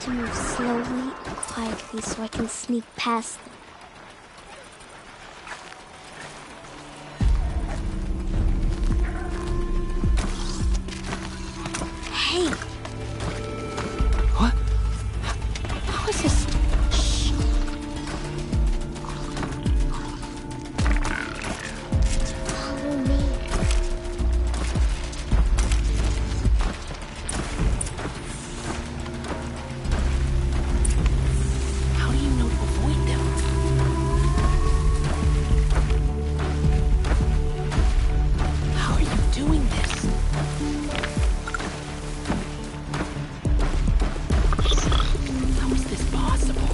to move slowly and quietly so I can sneak past them. Hey! What? How is this? Shh! Follow me. How do you know to avoid them? How are you doing this? How is this possible?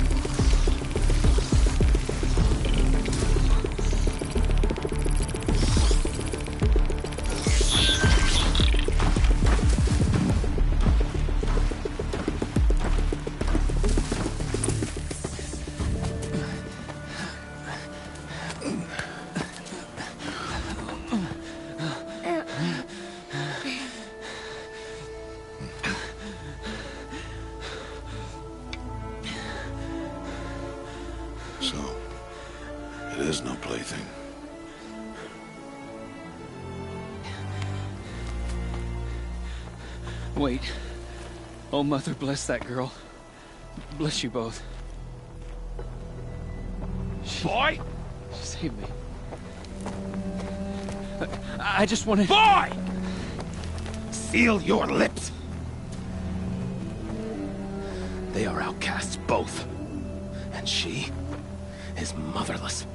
So, it is no plaything. Wait. Oh, Mother, bless that girl. Bless you both. Boy! She saved me. I just wanted... Boy! Seal your lips! They are outcasts, both. And she is motherless.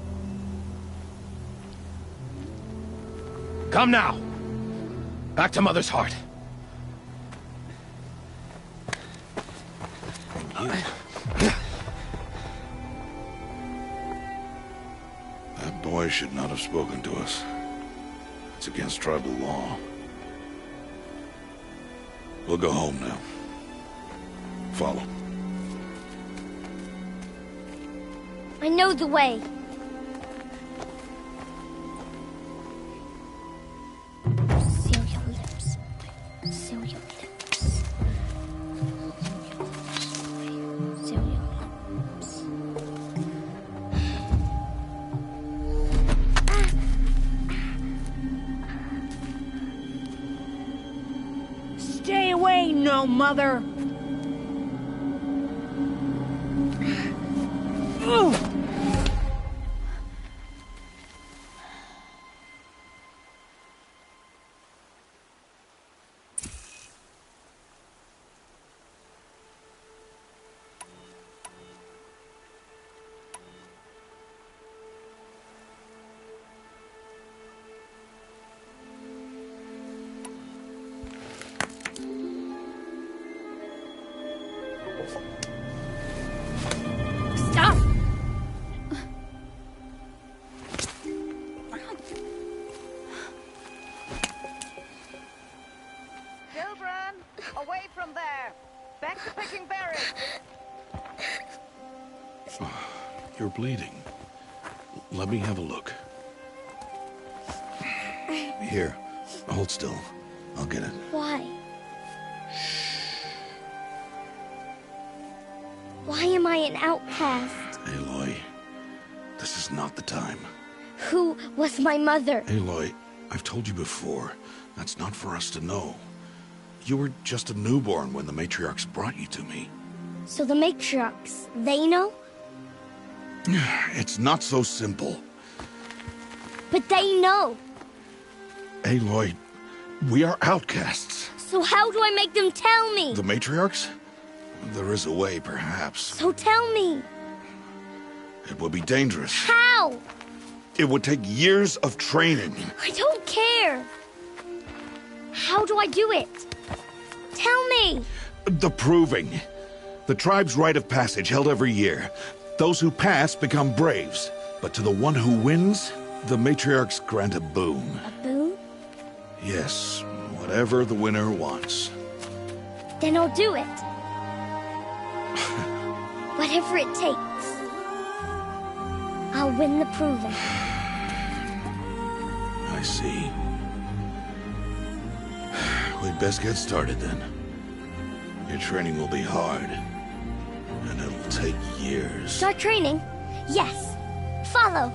Come now! Back to Mother's heart. That boy should not have spoken to us. It's against tribal law. We'll go home now. Follow. I know the way. Seal your lips. Seal your lips. Seal your lips. Stay away, no mother! Ugh. Stop! Children, away from there. Back to picking berries. You're bleeding. Let me have a look. Here, hold still. I'll get it. Why? Why am I an outcast? Aloy, this is not the time. Who was my mother? Aloy, I've told you before, that's not for us to know. You were just a newborn when the matriarchs brought you to me. So the matriarchs, they know? It's not so simple. But they know. Aloy, we are outcasts. So how do I make them tell me? The matriarchs? There is a way, perhaps. So tell me. It would be dangerous. How? It would take years of training. I don't care. How do I do it? Tell me. The proving. The tribe's rite of passage held every year. Those who pass become braves. But to the one who wins, the matriarchs grant a boon. A boon? Yes, whatever the winner wants. Then I'll do it. Whatever it takes. I'll win the proving. I see. We'd best get started then. Your training will be hard, And it'll take years. Start training? Yes. Follow.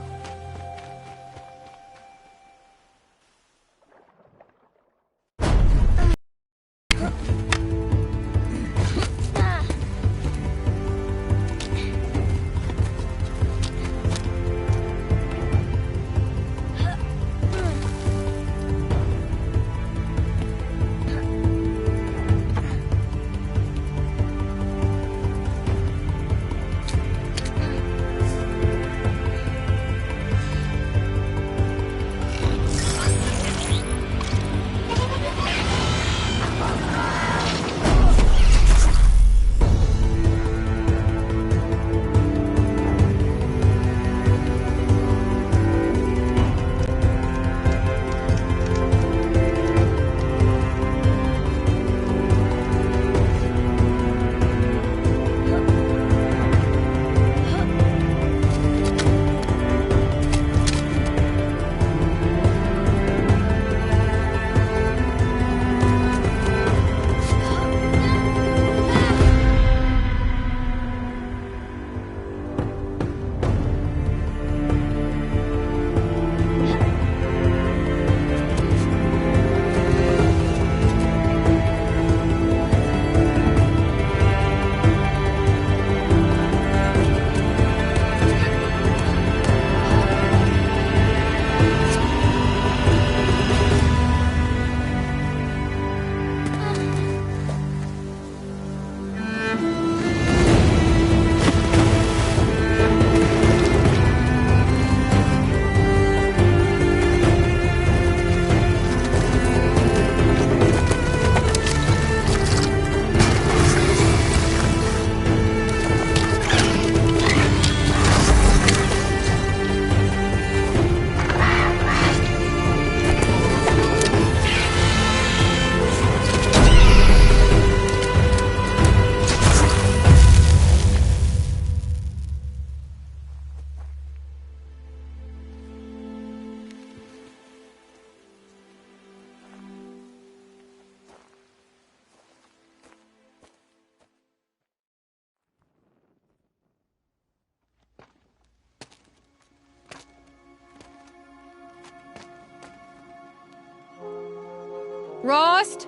Rost?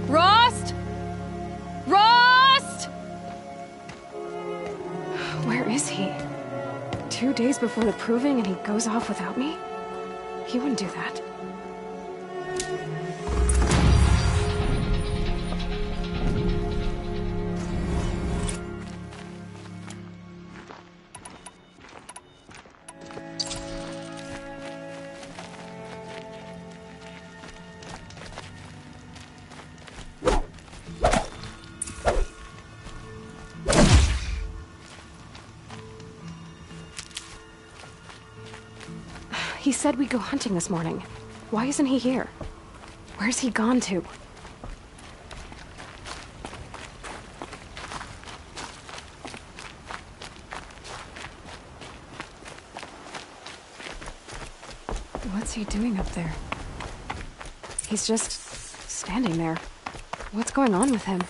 Rost? Rost? Where is he? 2 days before the proving and he goes off without me? He wouldn't do that. He said we'd go hunting this morning. Why isn't he here? Where's he gone to? What's he doing up there? He's just standing there. What's going on with him?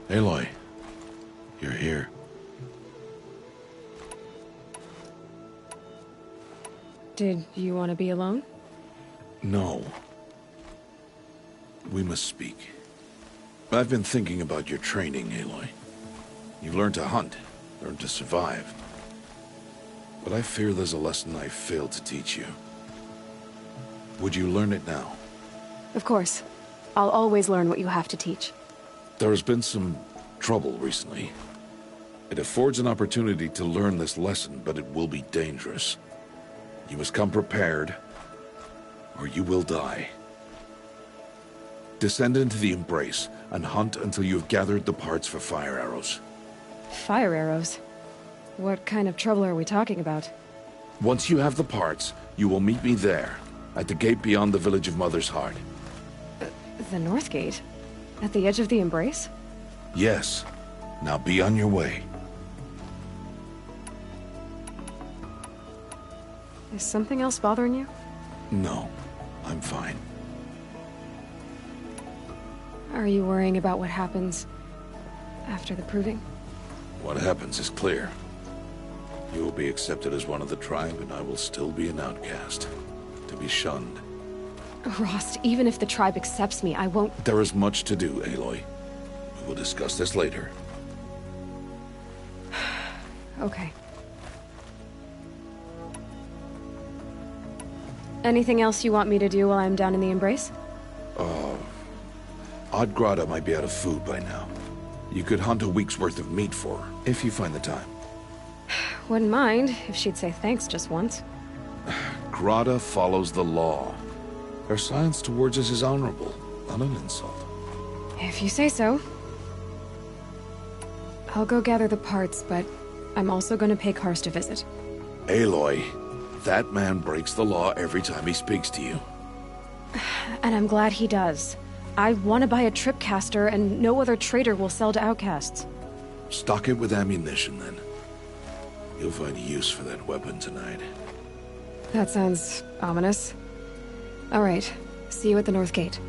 Aloy, you're here. Did you want to be alone? No. We must speak. I've been thinking about your training, Aloy. You've learned to hunt, learned to survive. But I fear there's a lesson I failed to teach you. Would you learn it now? Of course. I'll always learn what you have to teach. There has been some trouble recently. It affords an opportunity to learn this lesson, but it will be dangerous. You must come prepared, or you will die. Descend into the Embrace, and hunt until you have gathered the parts for fire arrows. Fire arrows? What kind of trouble are we talking about? Once you have the parts, you will meet me there, at the gate beyond the village of Mother's Heart. The North Gate? At the edge of the Embrace? Yes. Now be on your way. Is something else bothering you? No, I'm fine. Are you worrying about what happens after the proving? What happens is clear. You will be accepted as one of the tribe, and I will still be an outcast. To be shunned. Rost, even if the tribe accepts me, I won't... There is much to do, Aloy. We will discuss this later. Okay. Anything else you want me to do while I'm down in the Embrace? Odgrada might be out of food by now. You could hunt a week's worth of meat for her, if you find the time. Wouldn't mind if she'd say thanks just once. Grada follows the law. Her science towards us is honorable, not an insult. If you say so. I'll go gather the parts, but I'm also gonna pay Karst a visit. Aloy, that man breaks the law every time he speaks to you. And I'm glad he does. I want to buy a tripcaster, and no other trader will sell to outcasts. Stock it with ammunition, then. You'll find use for that weapon tonight. That sounds ominous. All right, see you at the North Gate.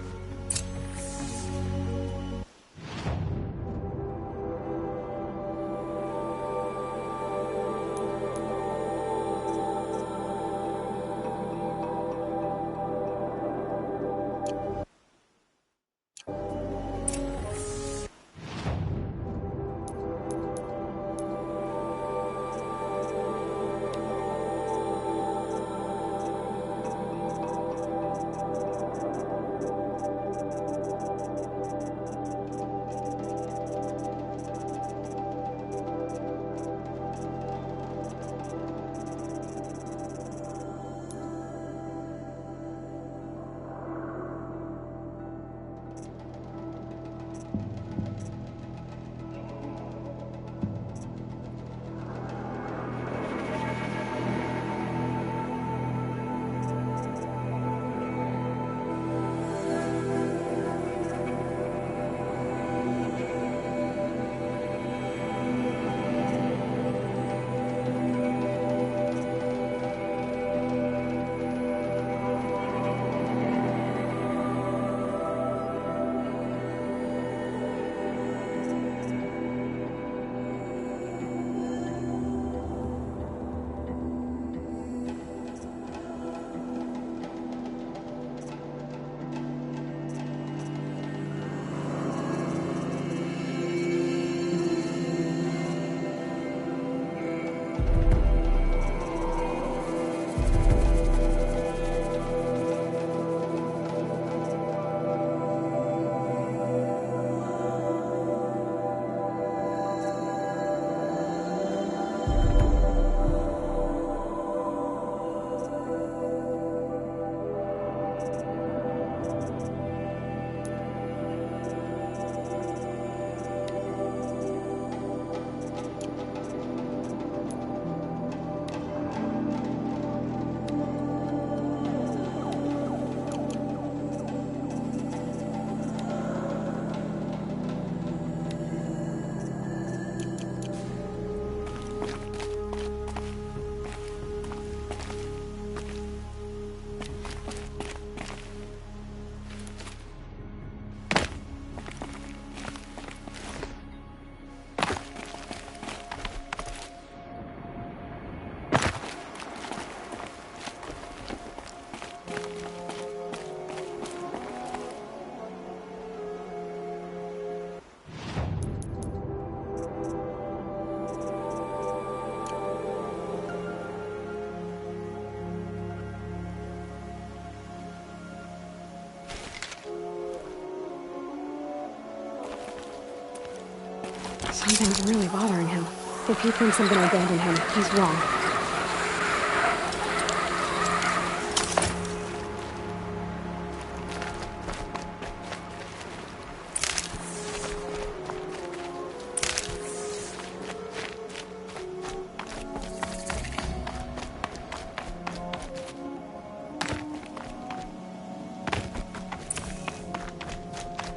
Something's really bothering him. If he thinks I'm gonna abandon him, he's wrong.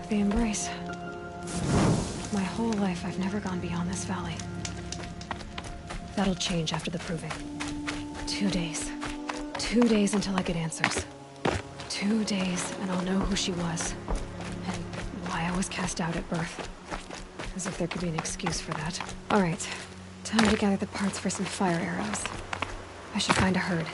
The Embrace. My whole life, I've never gone beyond this valley. That'll change after the proving. 2 days. 2 days until I get answers. 2 days, and I'll know who she was. And why I was cast out at birth. As if there could be an excuse for that. Alright. Time to gather the parts for some fire arrows. I should find a herd.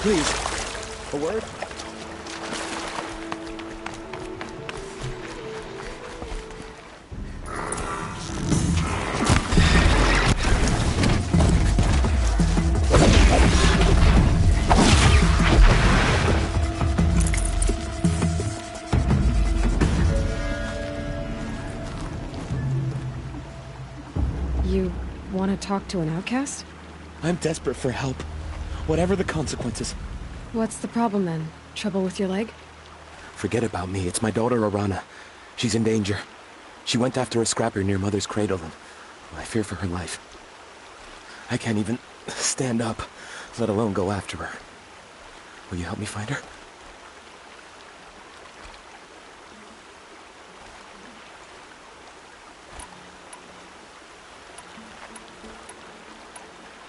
Please, a word? You want to talk to an outcast? I'm desperate for help. Whatever the consequences. What's the problem then? Trouble with your leg? Forget about me. It's my daughter, Arana. She's in danger. She went after a scrapper near Mother's cradle, and I fear for her life. I can't even stand up, let alone go after her. Will you help me find her?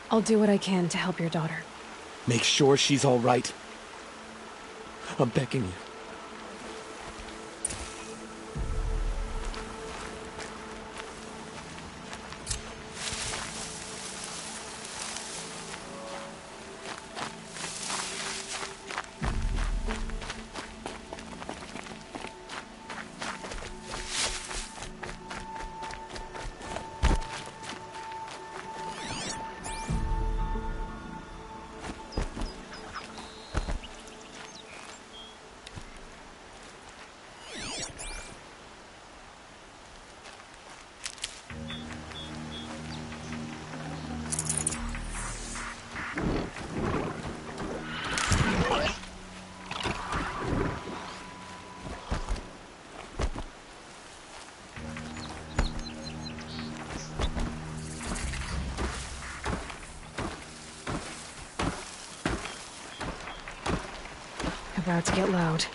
I'll do what I can to help your daughter. Make sure she's all right. I'm begging you. About to get loud.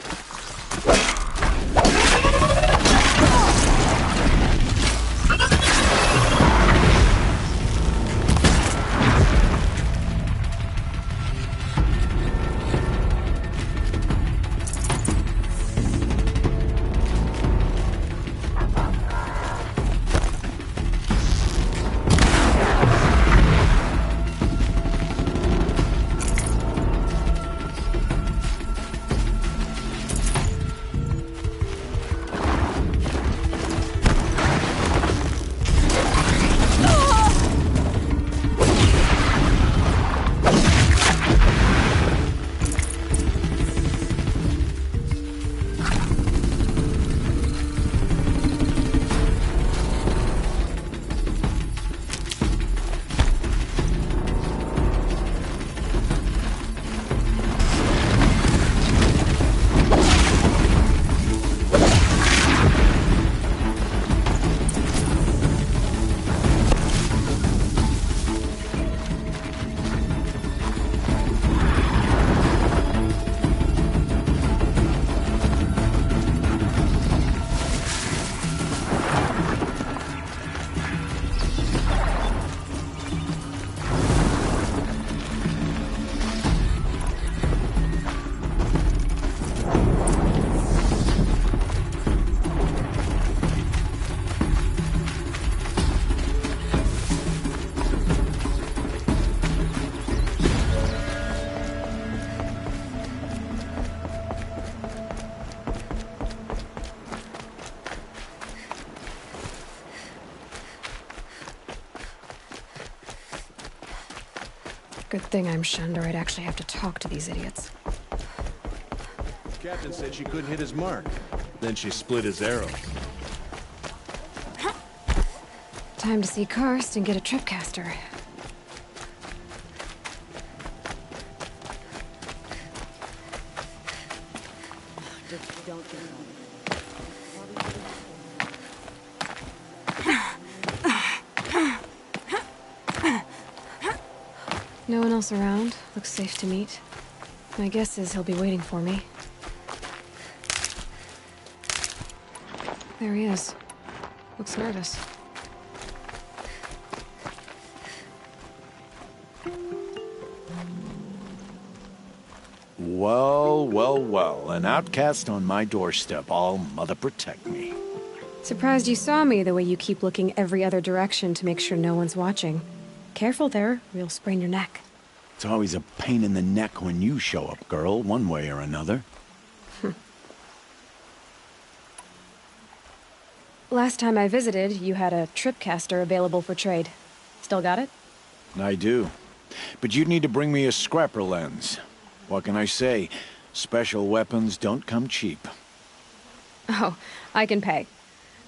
Good thing I'm shunned, or I'd actually have to talk to these idiots. Captain said she couldn't hit his mark. Then she split his arrow. Time to see Karst and get a tripcaster. No one else around. Looks safe to meet. My guess is he'll be waiting for me. There he is. Looks nervous. Well, well, well. An outcast on my doorstep. All mother protect me. Surprised you saw me the way you keep looking every other direction to make sure no one's watching. Careful there, or you'll sprain your neck. It's always a pain in the neck when you show up, girl, one way or another. Last time I visited, you had a tripcaster available for trade. Still got it? I do. But you'd need to bring me a scrapper lens. What can I say? Special weapons don't come cheap. Oh, I can pay.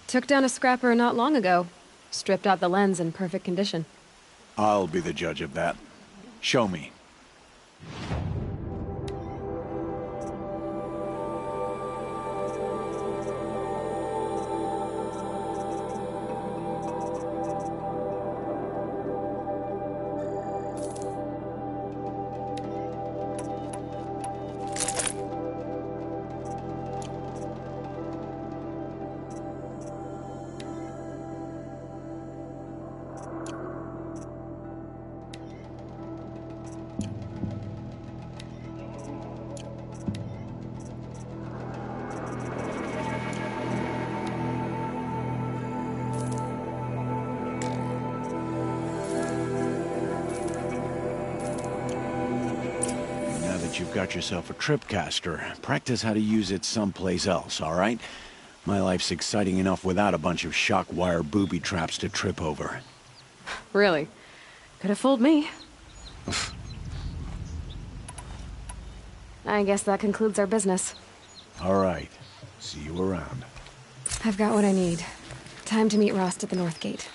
Took down a scrapper not long ago. Stripped out the lens in perfect condition. I'll be the judge of that. Show me. You've got yourself a tripcaster. Practice how to use it someplace else, all right? My life's exciting enough without a bunch of shock wire booby traps to trip over. Really? Could have fooled me. I guess that concludes our business. All right. See you around. I've got what I need. Time to meet Rost at the North Gate.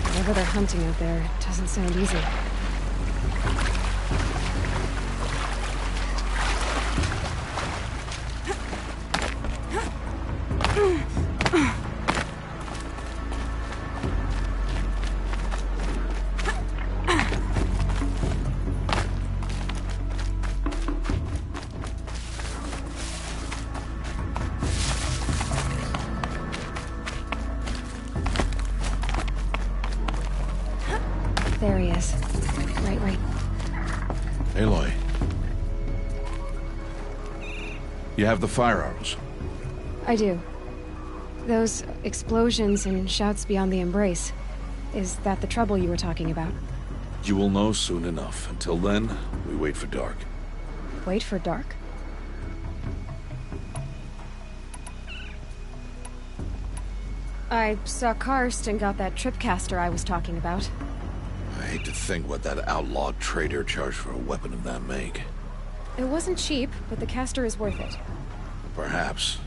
Whatever they're hunting out there, it doesn't sound easy. There he is. Right. Aloy. You have the fire arrows? I do. Those explosions and shouts beyond the embrace. Is that the trouble you were talking about? You will know soon enough. Until then, we wait for dark. Wait for dark? I saw Karst and got that tripcaster I was talking about. I hate to think what that outlawed trader charged for a weapon of that make. It wasn't cheap, but the caster is worth it. Perhaps.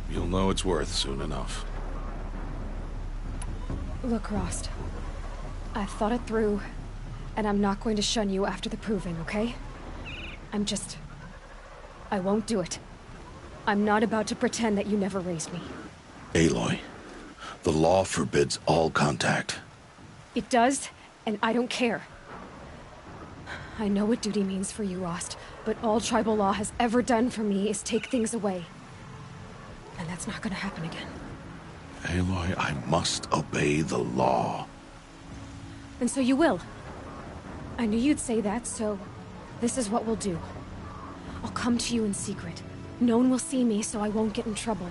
You'll know it's worth soon enough. Look, Rost. I've thought it through, and I'm not going to shun you after the proving, okay? I won't do it. I'm not about to pretend that you never raised me. Aloy, the law forbids all contact. It does, and I don't care. I know what duty means for you, Rost, but all tribal law has ever done for me is take things away. And that's not gonna happen again. Aloy, I must obey the law. And so you will. I knew you'd say that, so this is what we'll do. I'll come to you in secret. No one will see me, so I won't get in trouble.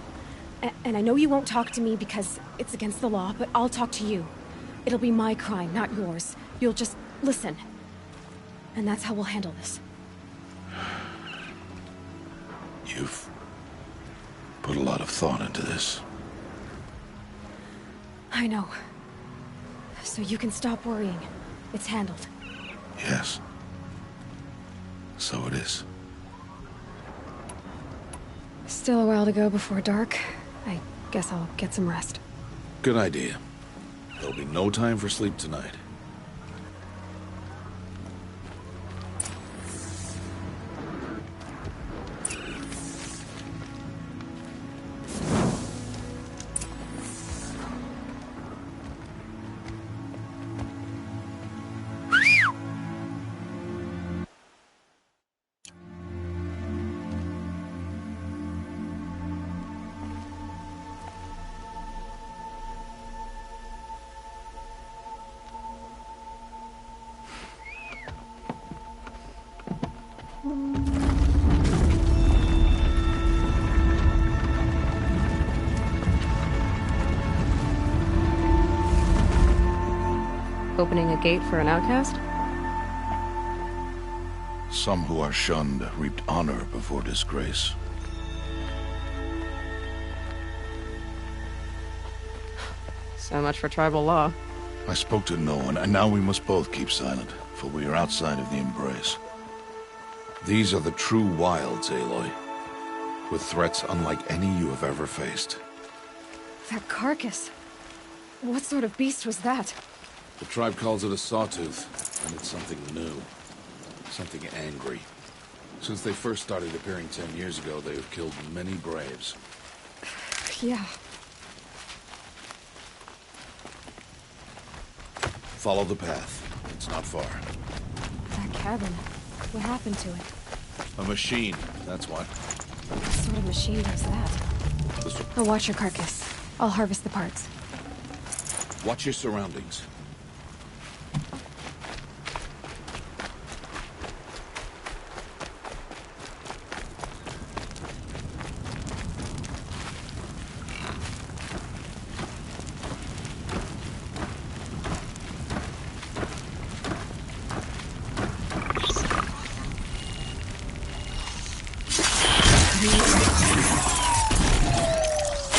And I know you won't talk to me because it's against the law, but I'll talk to you. It'll be my crime, not yours. You'll just listen. And that's how we'll handle this. You've put a lot of thought into this. I know. So you can stop worrying. It's handled. Yes. So it is. Still a while to go before dark. I guess I'll get some rest. Good idea. There'll be no time for sleep tonight. Opening a gate for an outcast? Some who are shunned reaped honor before disgrace. So much for tribal law. I spoke to no one, and now we must both keep silent, for we are outside of the embrace. These are the true wilds, Aloy, with threats unlike any you have ever faced. That carcass. What sort of beast was that? The tribe calls it a sawtooth, and it's something new. Something angry. Since they first started appearing 10 years ago, they have killed many braves. Yeah. Follow the path. It's not far. That cabin. What happened to it? A machine, that's what. What sort of machine does that? I'll watch your carcass. I'll harvest the parts. Watch your surroundings.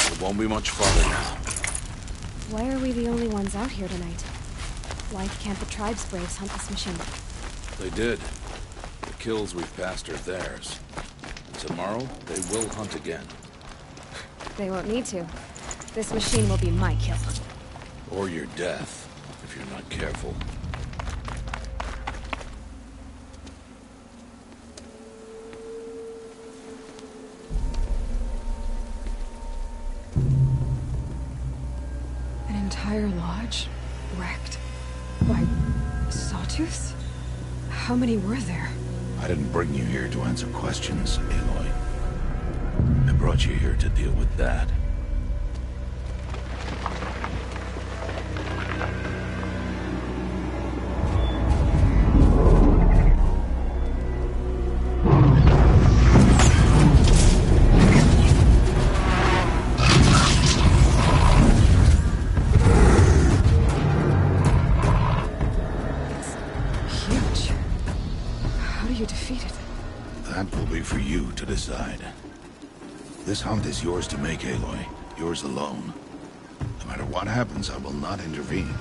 It won't be much farther now. Why are we the only ones out here tonight? Why can't the tribe's braves hunt this machine? They did. The kills we've passed are theirs. Tomorrow, they will hunt again. They won't need to. This machine will be my kill. Or your death, if you're not careful. An entire lodge? Wrecked? Why, sawtooths? How many were there? I didn't bring you here to answer questions, Aloy. I brought you here to deal with that. you defeated? That will be for you to decide. This hunt is yours to make, Aloy. Yours alone. No matter what happens, I will not intervene.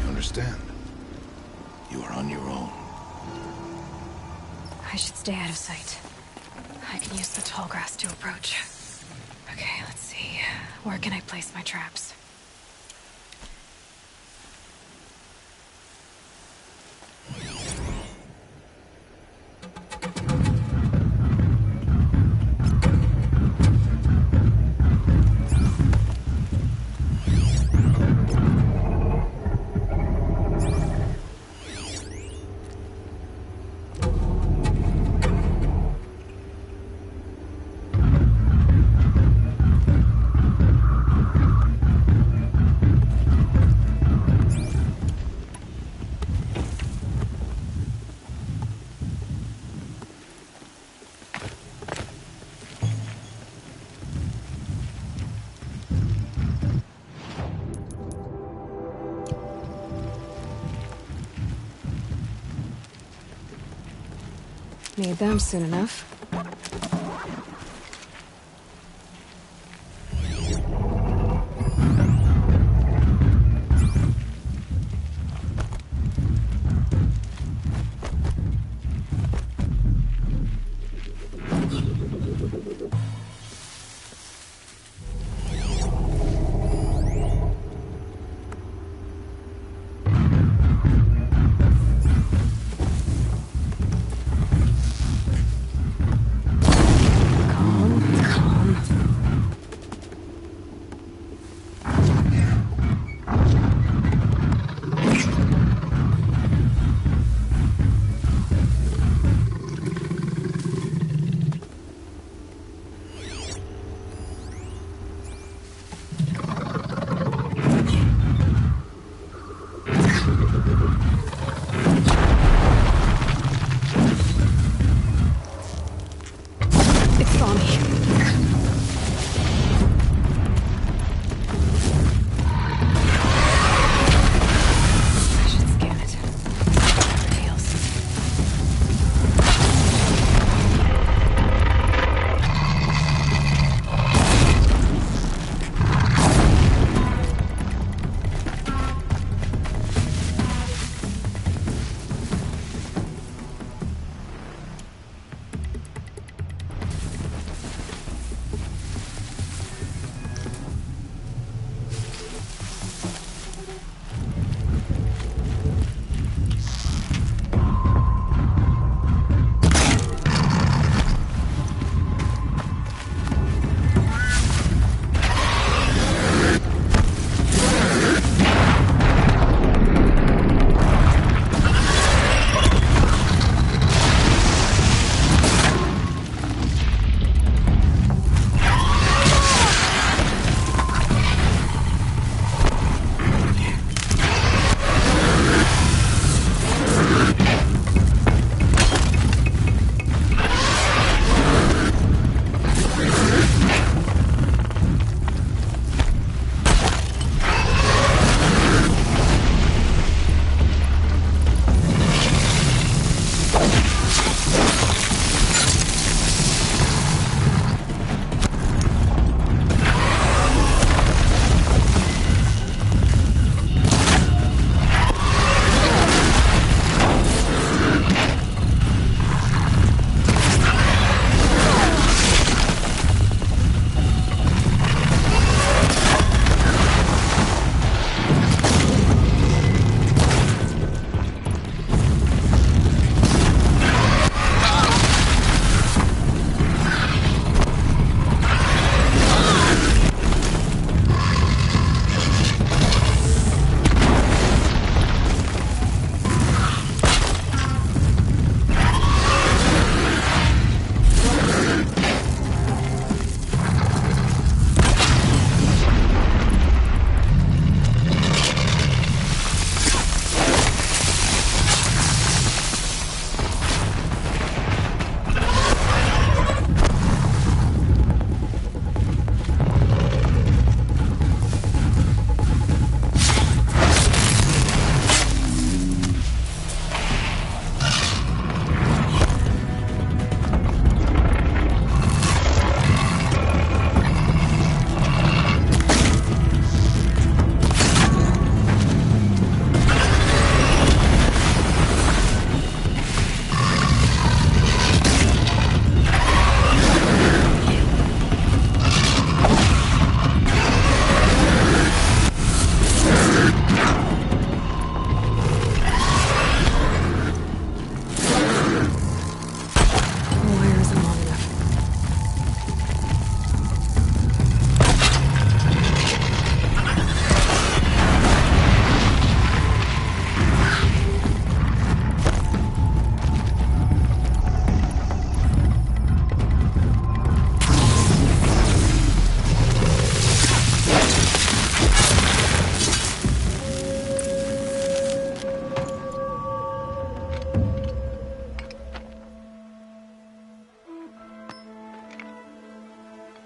You understand? You are on your own. I should stay out of sight. I can use the tall grass to approach. Okay, let's see. Where can I place my traps? Need them soon enough.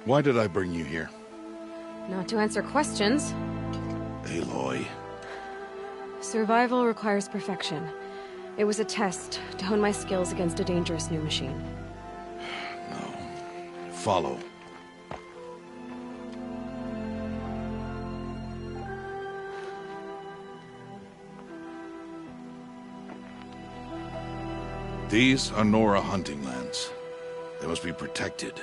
Why did I bring you here? Not to answer questions. Aloy. Survival requires perfection. It was a test to hone my skills against a dangerous new machine. No. Follow. These are Nora hunting lands. They must be protected.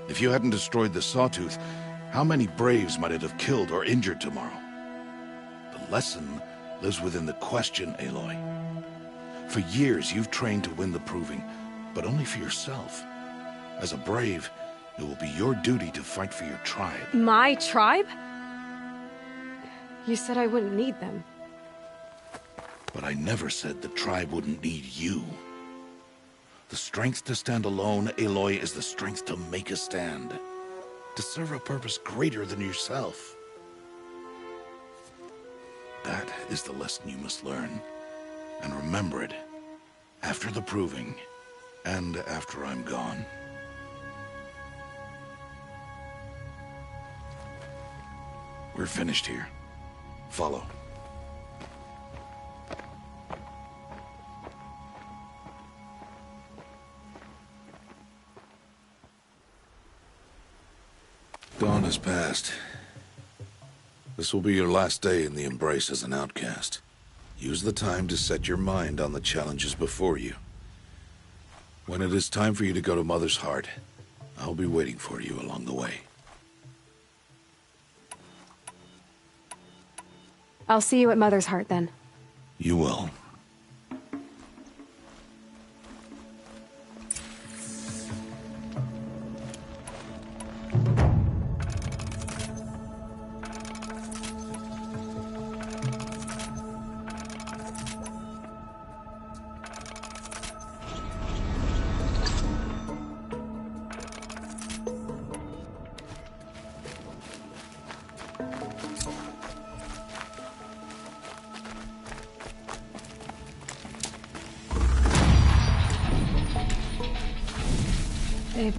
If you hadn't destroyed the Sawtooth, how many Braves might it have killed or injured tomorrow? The lesson lives within the question, Aloy. For years, you've trained to win the Proving, but only for yourself. As a Brave, it will be your duty to fight for your tribe. My tribe? You said I wouldn't need them. But I never said the tribe wouldn't need you. The strength to stand alone, Aloy, is the strength to make a stand. To serve a purpose greater than yourself. That is the lesson you must learn. And remember it. After the Proving. And after I'm gone. We're finished here. Follow. Dawn has passed. This will be your last day in the Embrace as an outcast. Use the time to set your mind on the challenges before you. When it is time for you to go to Mother's Heart, I'll be waiting for you along the way. I'll see you at Mother's Heart then. You will. Babe.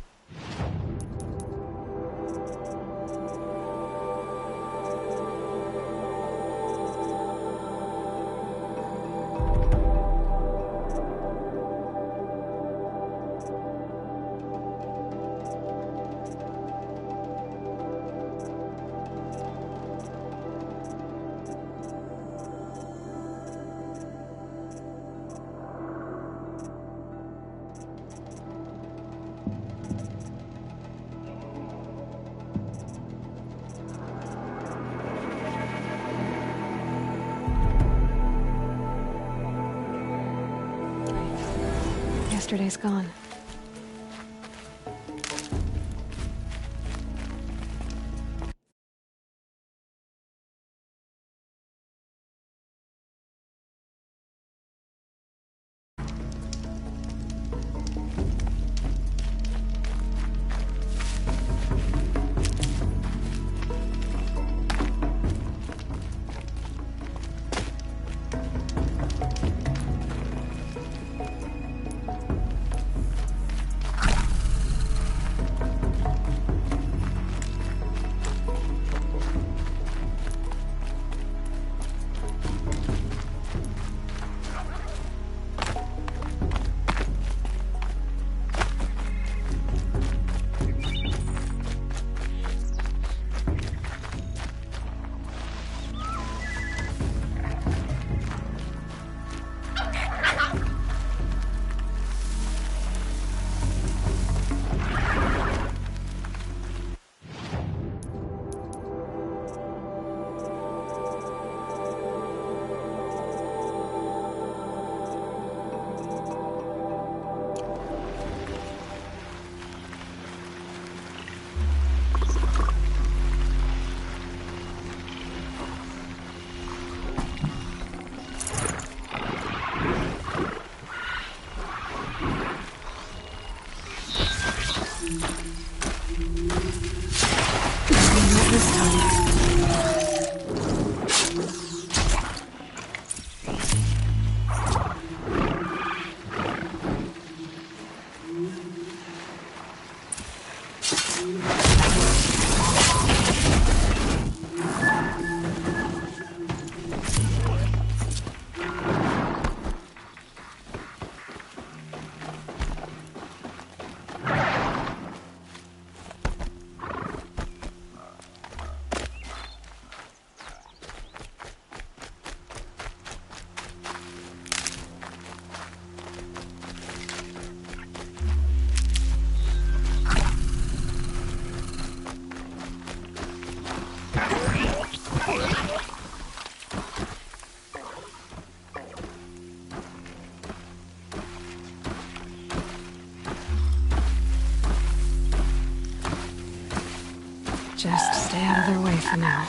Yesterday's gone. Just stay out of their way for now.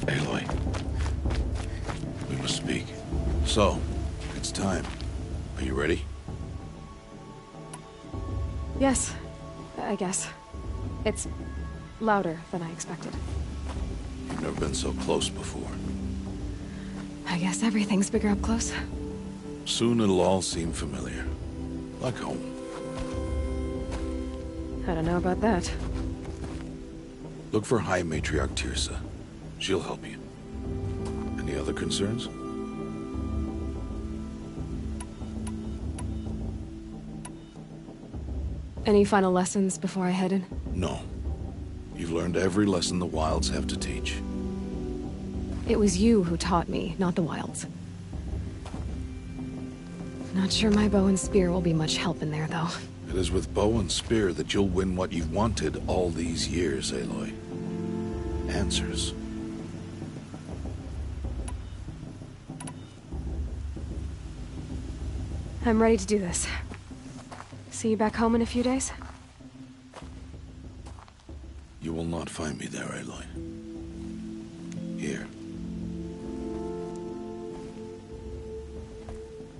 Aloy, we must speak. So, it's time. Are you ready? Yes, I guess. It's louder than I expected. You've never been so close before. I guess everything's bigger up close. Soon it'll all seem familiar. Like home. I don't know about that. Look for High Matriarch Teersa. She'll help you. Any other concerns? Any final lessons before I head in? No. You've learned every lesson the Wilds have to teach. It was you who taught me, not the Wilds. Not sure my bow and spear will be much help in there, though. It is with bow and spear that you'll win what you've wanted all these years, Aloy. Answers. I'm ready to do this. See you back home in a few days? You will not find me there, Aloy. Here.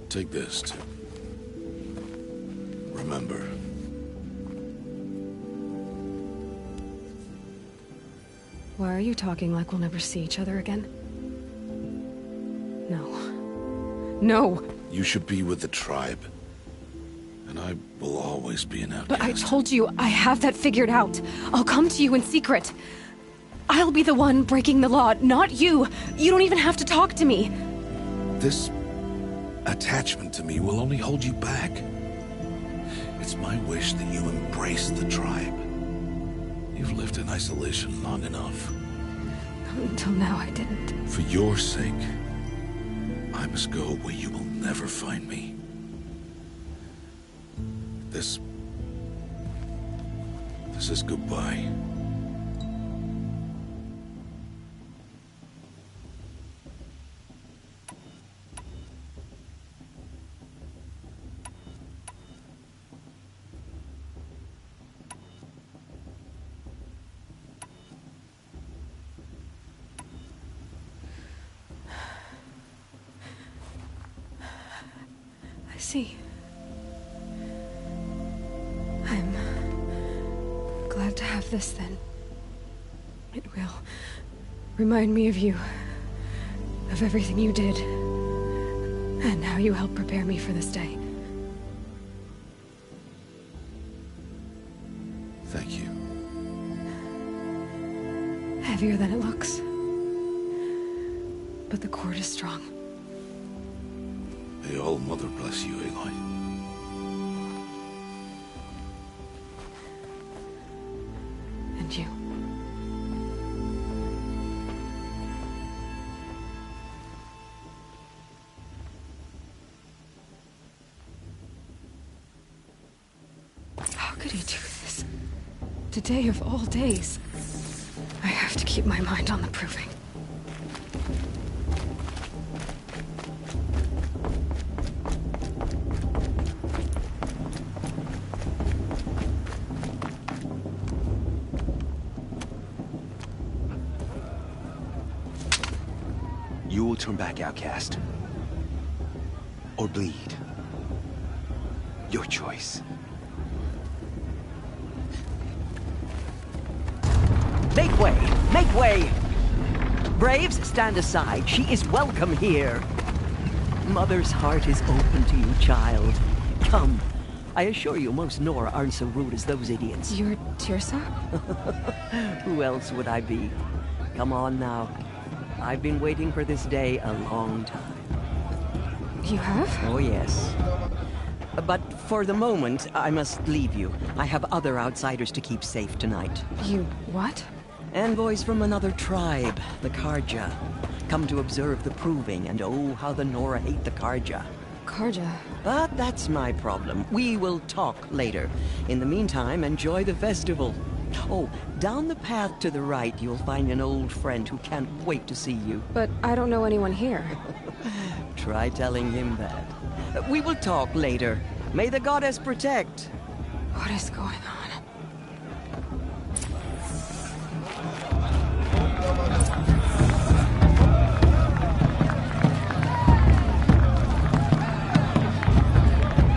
Take this to remember. Why are you talking like we'll never see each other again? No. No! You should be with the tribe. And I will always be an outcast. But I told you, I have that figured out. I'll come to you in secret. I'll be the one breaking the law, not you. You don't even have to talk to me. This attachment to me will only hold you back. It's my wish that you embrace the tribe. You've lived in isolation long enough. Until now, I didn't. For your sake, I must go where you will never find me. This is goodbye. I see. I'm glad to have this, then. It will remind me of you, of everything you did, and how you helped prepare me for this day. Thank you. Heavier than it looks. But the cord is strong. May All Mother bless you, Aloy. And you. How could he do this? Today of all days. have to keep my mind on the proving. You will turn back, outcast. Or bleed. Your choice. Make way! Make way! Braves, stand aside. She is welcome here. Mother's heart is open to you, child. Come. I assure you, most Nora aren't so rude as those idiots. You're Teersa? Who else would I be? Come on now. I've been waiting for this day a long time. You have? Oh, yes. But for the moment, I must leave you. I have other outsiders to keep safe tonight. You what? Envoys from another tribe, the Carja. Come to observe the proving, and oh, how the Nora hate the Carja. Carja? But that's my problem. We will talk later. In the meantime, enjoy the festival. Oh, down the path to the right, you'll find an old friend who can't wait to see you. But I don't know anyone here. Try telling him that. We will talk later. May the goddess protect. What is going on?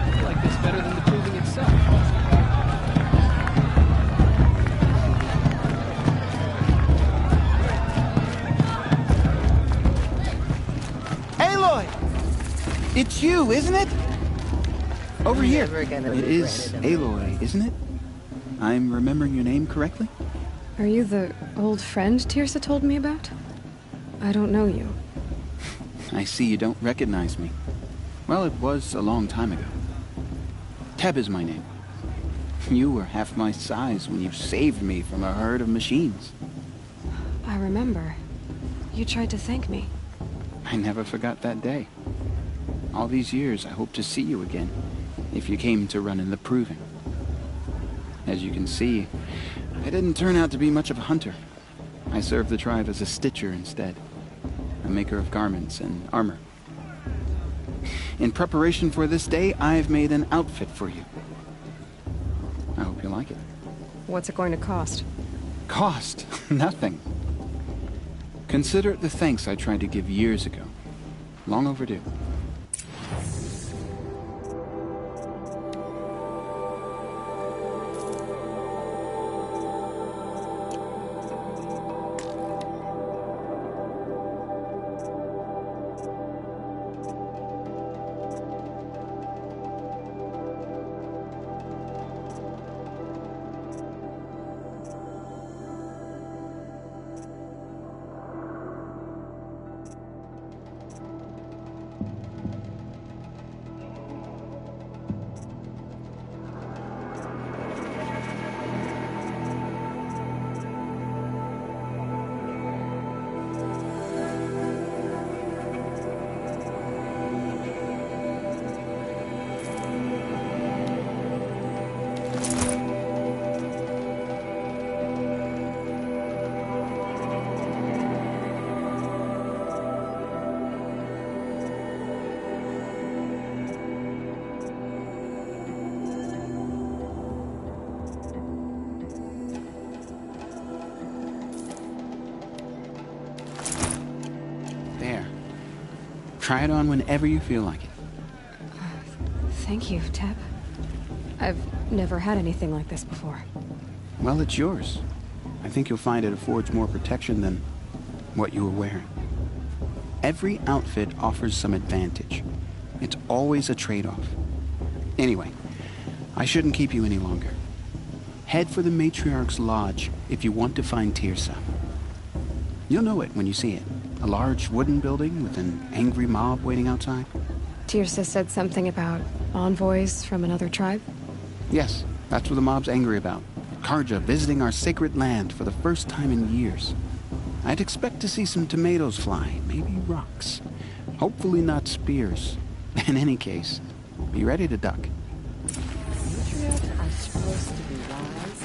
I like this better than the proving itself. Aloy! It's you, isn't it? Over here. It is Aloy, isn't it? I'm remembering your name correctly? Are you the old friend Teersa told me about? I don't know you. I see you don't recognize me. Well, it was a long time ago. Teb is my name. You were half my size when you saved me from a herd of machines. I remember. You tried to thank me. I never forgot that day. All these years, I hope to see you again, if you came to run in the proving. As you can see, I didn't turn out to be much of a hunter. I served the tribe as a stitcher instead, a maker of garments and armor. In preparation for this day, I've made an outfit for you. I hope you like it. What's it going to cost? Cost? Nothing. Consider it the thanks I tried to give years ago. Long overdue. Try it on whenever you feel like it. Thank you, Teb. I've never had anything like this before. Well, it's yours. I think you'll find it affords more protection than what you were wearing. Every outfit offers some advantage. It's always a trade-off. Anyway, I shouldn't keep you any longer. Head for the Matriarch's Lodge if you want to find Teersa. You'll know it when you see it. A large wooden building with an angry mob waiting outside. Teersa said something about envoys from another tribe? Yes, that's what the mob's angry about. Carja visiting our sacred land for the first time in years. I'd expect to see some tomatoes fly, maybe rocks. Hopefully not spears. In any case, be ready to duck. Patriots are supposed to be wise.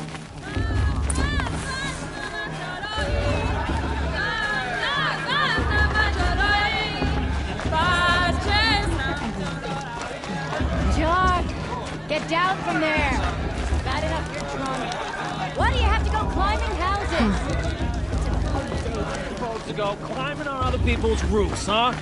John! Get down from there! Bad enough you're drunk. Why do you have to go climbing houses? Supposed to go climbing on other people's roofs, huh?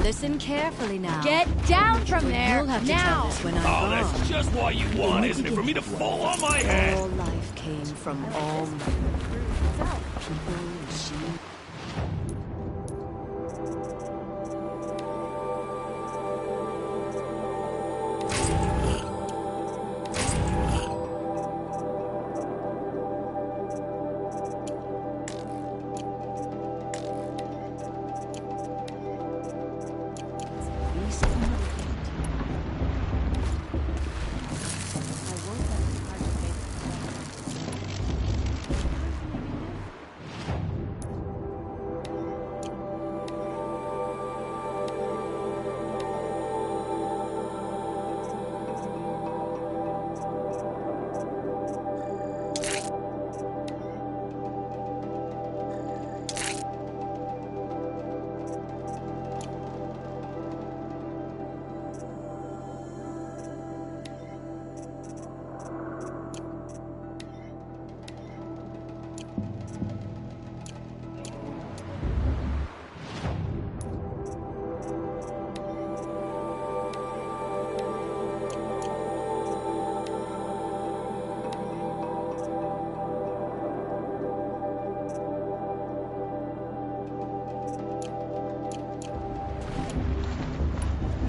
Listen carefully now. Get down from there, You'll have to now! tell us when I'm wrong. That's just what you want, isn't it? For me to fall on my head. All life came from all men. People, machines.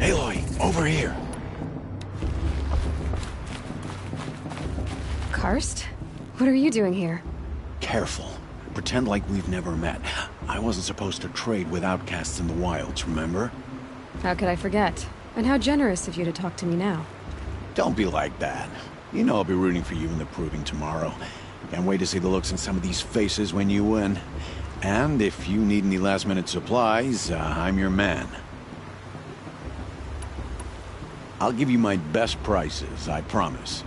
Aloy, over here. Karst? What are you doing here? Careful. Pretend like we've never met. I wasn't supposed to trade with outcasts in the wilds, remember? How could I forget? And how generous of you to talk to me now. Don't be like that. You know I'll be rooting for you in the proving tomorrow. Can't wait to see the looks in some of these faces when you win. And if you need any last-minute supplies, I'm your man. I'll give you my best prices, I promise.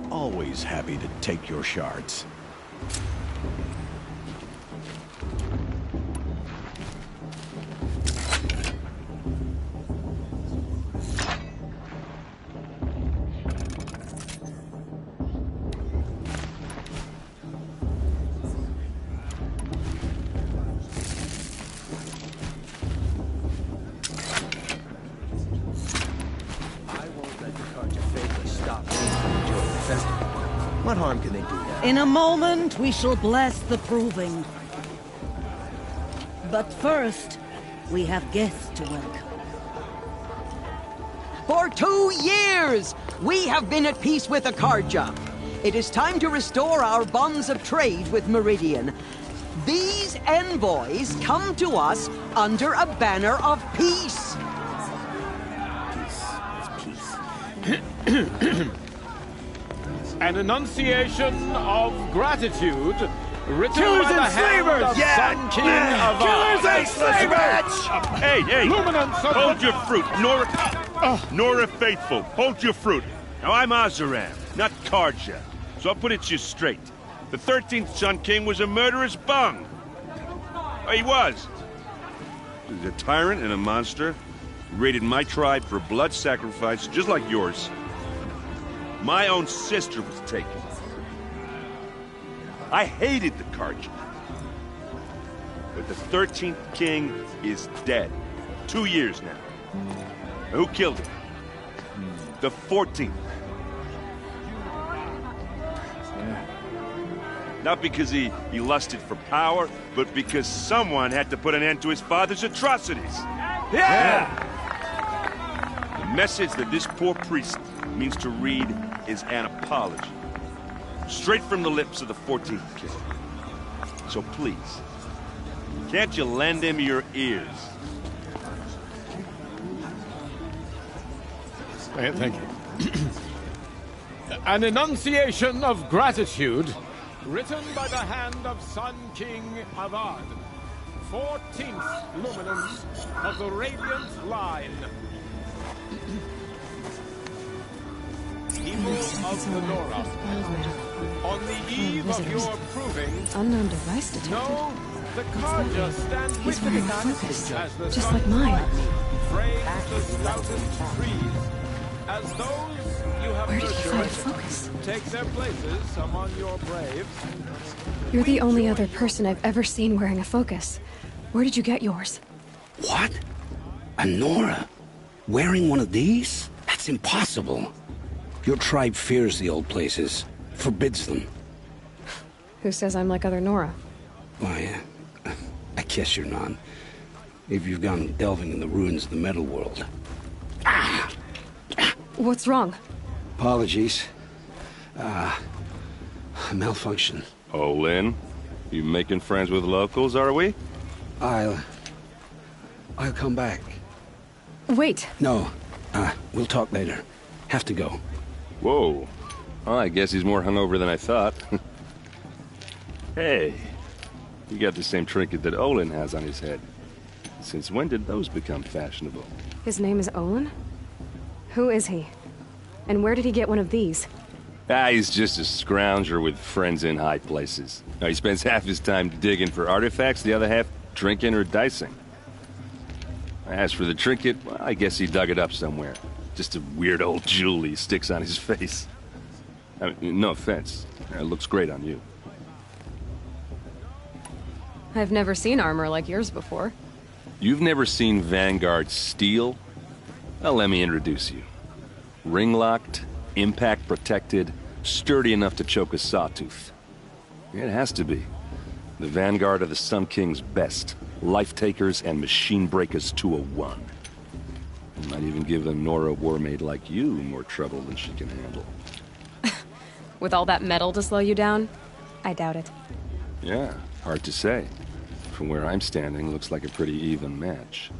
Always happy to take your shards. What harm can they do now? In a moment, we shall bless the proving. But first, we have guests to welcome. For 2 years, we have been at peace with Akarja. It is time to restore our bonds of trade with Meridian. These envoys come to us under a banner of peace. Peace. An enunciation of gratitude written Killers by the and hand slavers! of Sun King of Killers and slavers! Hey! Luminance of Hold your fruit, Nora Faithful. Hold your fruit. Now I'm Oseram, not Karja, so I'll put it to you straight. The 13th Sun King was a murderous bung. Oh, he was. He was a tyrant and a monster. He raided my tribe for blood sacrifice, just like yours. My own sister was taken. I hated the Carja. But the 13th king is dead. 2 years now. Who killed him? The 14th. Not because he lusted for power, but because someone had to put an end to his father's atrocities. Yeah! The message that this poor priest means to read is an apology. Straight from the lips of the 14th king. So please, can't you lend him your ears? Thank you. An enunciation of gratitude written by the hand of Sun King Avad, 14th luminance of the Radiant Line. People of the Nora, on the eve of your proving, unknown device detected. No, the Carja stand with very me focused, as the just sun like mine. frames the stoutest trees, as those you have Where did you find nurtured focus? take their places among your braves. You're the only other person I've ever seen wearing a focus. Where did you get yours? What? A Nora? Wearing one of these? That's impossible. Your tribe fears the old places, forbids them. Who says I'm like other Nora? Why, I guess you're not. If you've gone delving in the ruins of the metal world. What's wrong? Apologies. Malfunction. Oh, Lynn, you making friends with locals, are we? I'll come back. Wait. No, we'll talk later. Have to go. Whoa. Well, I guess he's more hungover than I thought. Hey, you got the same trinket that Olin has on his head. Since when did those become fashionable? His name is Olin? Who is he? And where did he get one of these? He's just a scrounger with friends in high places. Now, he spends half his time digging for artifacts, the other half drinking or dicing. As for the trinket, well, I guess he dug it up somewhere. Just a weird old jewel he sticks on his face. I mean, no offense. It looks great on you. I've never seen armor like yours before. You've never seen Vanguard steel? Well, let me introduce you. Ring-locked, impact-protected, sturdy enough to choke a sawtooth. It has to be. The Vanguard of the Sun King's best. Life-takers and machine-breakers to a one. Might even give a Nora warmaid like you more trouble than she can handle. With all that metal to slow you down? I doubt it. Yeah, hard to say. From where I'm standing, looks like a pretty even match.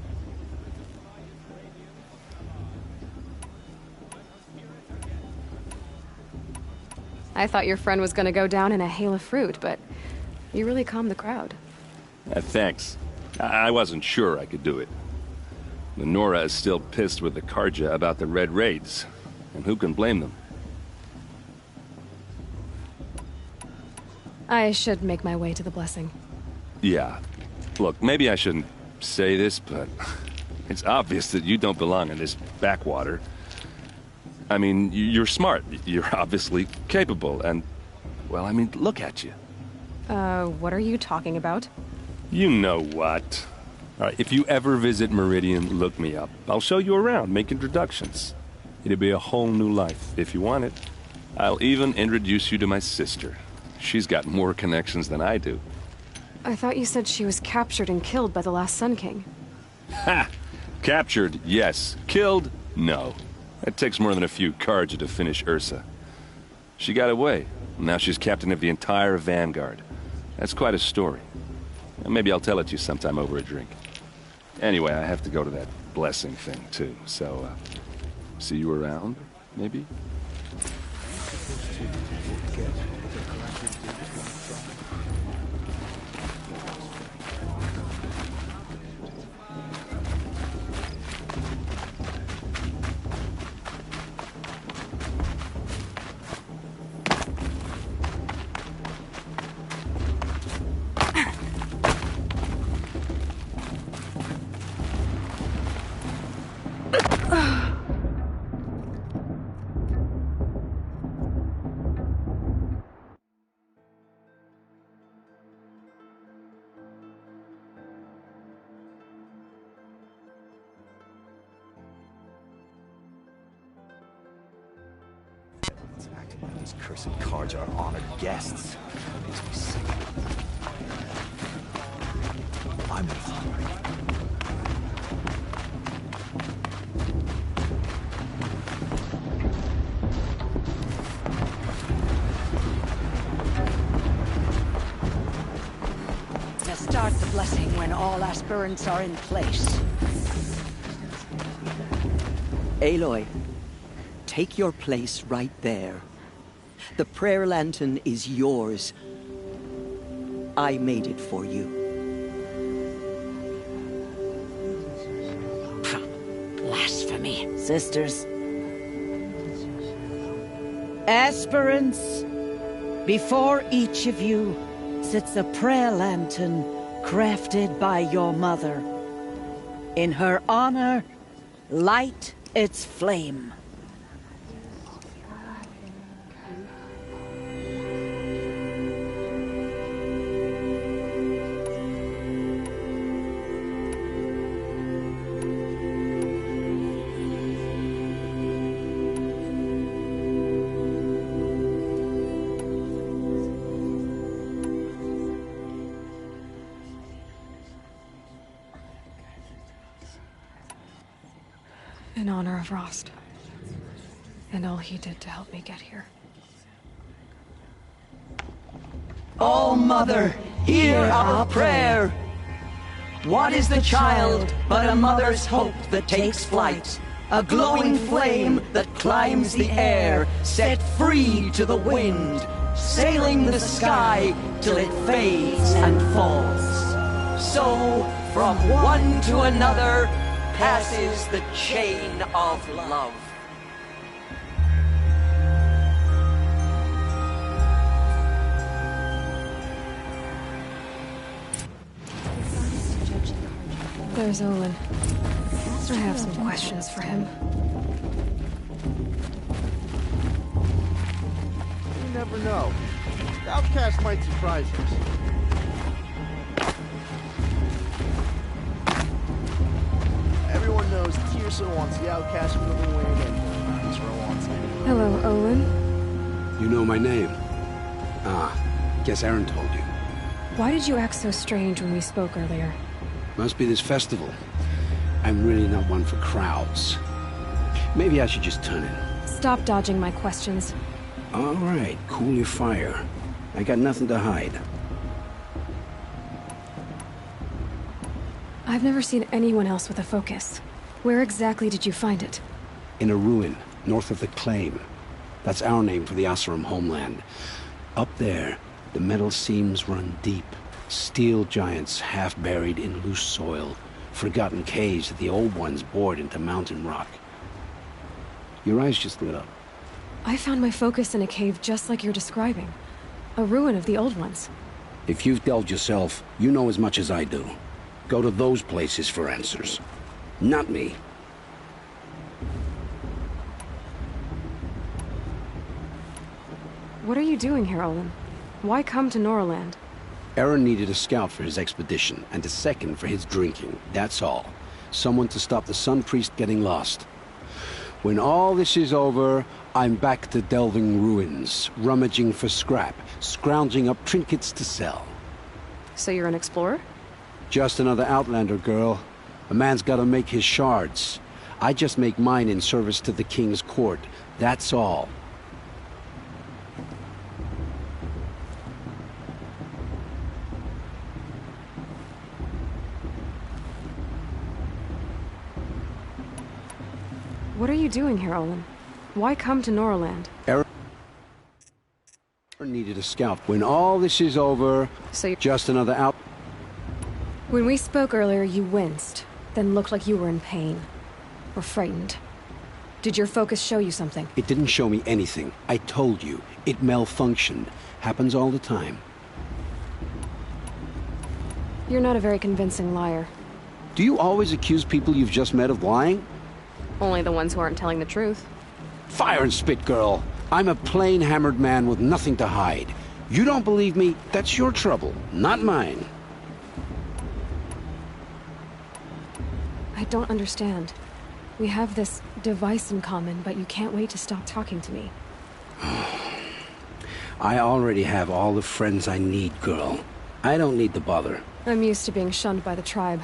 I thought your friend was gonna go down in a hail of fruit, but you really calmed the crowd. Thanks. I wasn't sure I could do it. The Nora is still pissed with the Carja about the Red Raids, and who can blame them? I should make my way to the blessing. Yeah. Look, maybe I shouldn't say this, but it's obvious that you don't belong in this backwater. I mean, you're smart. You're obviously capable, and, well, I mean, look at you. What are you talking about? You know what. All right, if you ever visit Meridian, look me up. I'll show you around, make introductions. It'll be a whole new life, if you want it. I'll even introduce you to my sister. She's got more connections than I do. I thought you said she was captured and killed by the last Sun King. Ha! Captured, yes. Killed, no. It takes more than a few Carja to finish Ursa. She got away. Now she's captain of the entire Vanguard. That's quite a story. Maybe I'll tell it to you sometime over a drink. Anyway, I have to go to that blessing thing, too. So, see you around, maybe? Cursed cards are honored guests. Makes me sick. I'm with you. Start the blessing when all aspirants are in place. Aloy, take your place right there. The prayer lantern is yours. I made it for you. Blasphemy. Sisters. Aspirants, before each of you sits a prayer lantern crafted by your mother. In her honor, light its flame. In honor of Rost. And all he did to help me get here. O Mother, hear our prayer. What is the child but a mother's hope that takes flight? A glowing flame that climbs the air, set free to the wind, sailing the sky till it fades and falls. So, from one to another, passes the chain of love. There's Olin. I have some questions for him. You never know. The Outcast might surprise us. Everyone knows Teersa wants the Outcast for the win, and Ezra wants him. Hello, Olin. You know my name? Ah, guess Aaron told you. Why did you act so strange when we spoke earlier? Must be this festival. I'm really not one for crowds. Maybe I should just turn in. Stop dodging my questions. All right, cool your fire. I got nothing to hide. I've never seen anyone else with a focus. Where exactly did you find it? In a ruin, north of the Claim. That's our name for the Oseram homeland. Up there, the metal seams run deep. Steel giants half buried in loose soil. Forgotten caves that the old ones bored into mountain rock. Your eyes just lit up. I found my focus in a cave just like you're describing. A ruin of the old ones. If you've delved yourself, you know as much as I do. Go to those places for answers. Not me. What are you doing here, Olin? Why come to Noraland? Aaron needed a scout for his expedition, and a second for his drinking. That's all. Someone to stop the Sun Priest getting lost. When all this is over, I'm back to delving ruins, rummaging for scrap, scrounging up trinkets to sell. So you're an explorer? Just another Outlander, girl. A man's gotta make his shards. I just make mine in service to the King's court. That's all. What are you doing here, Olin? Why come to Noraland? Aaron needed a scout. When all this is over, so just another out... When we spoke earlier, you winced, then looked like you were in pain. Or frightened. Did your focus show you something? It didn't show me anything. I told you. It malfunctioned. Happens all the time. You're not a very convincing liar. Do you always accuse people you've just met of lying? Only the ones who aren't telling the truth. Fire and spit, girl. I'm a plain hammered man with nothing to hide. You don't believe me? That's your trouble, not mine. I don't understand. We have this device in common, but you can't wait to stop talking to me. I already have all the friends I need, girl. I don't need the bother. I'm used to being shunned by the tribe.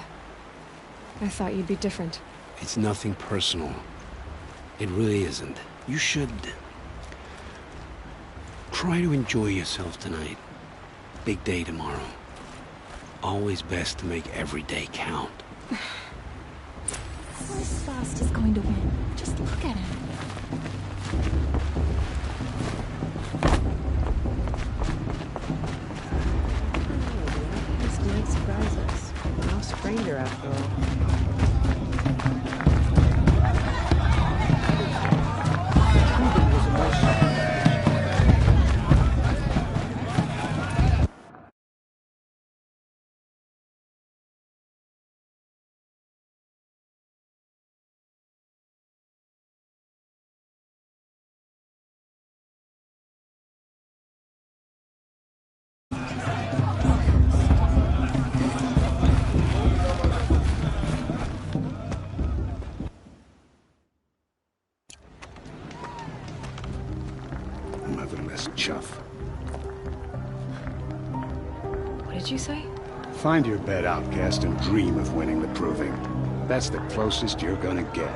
I thought you'd be different. It's nothing personal. It really isn't. You should... try to enjoy yourself tonight. Big day tomorrow. Always best to make every day count. Of course Bast is going to win. Just look at him. This might surprise us. We're no stranger after all. Motherless chuff. What did you say? Find your bed, outcast, and dream of winning the proving. That's the closest you're gonna get.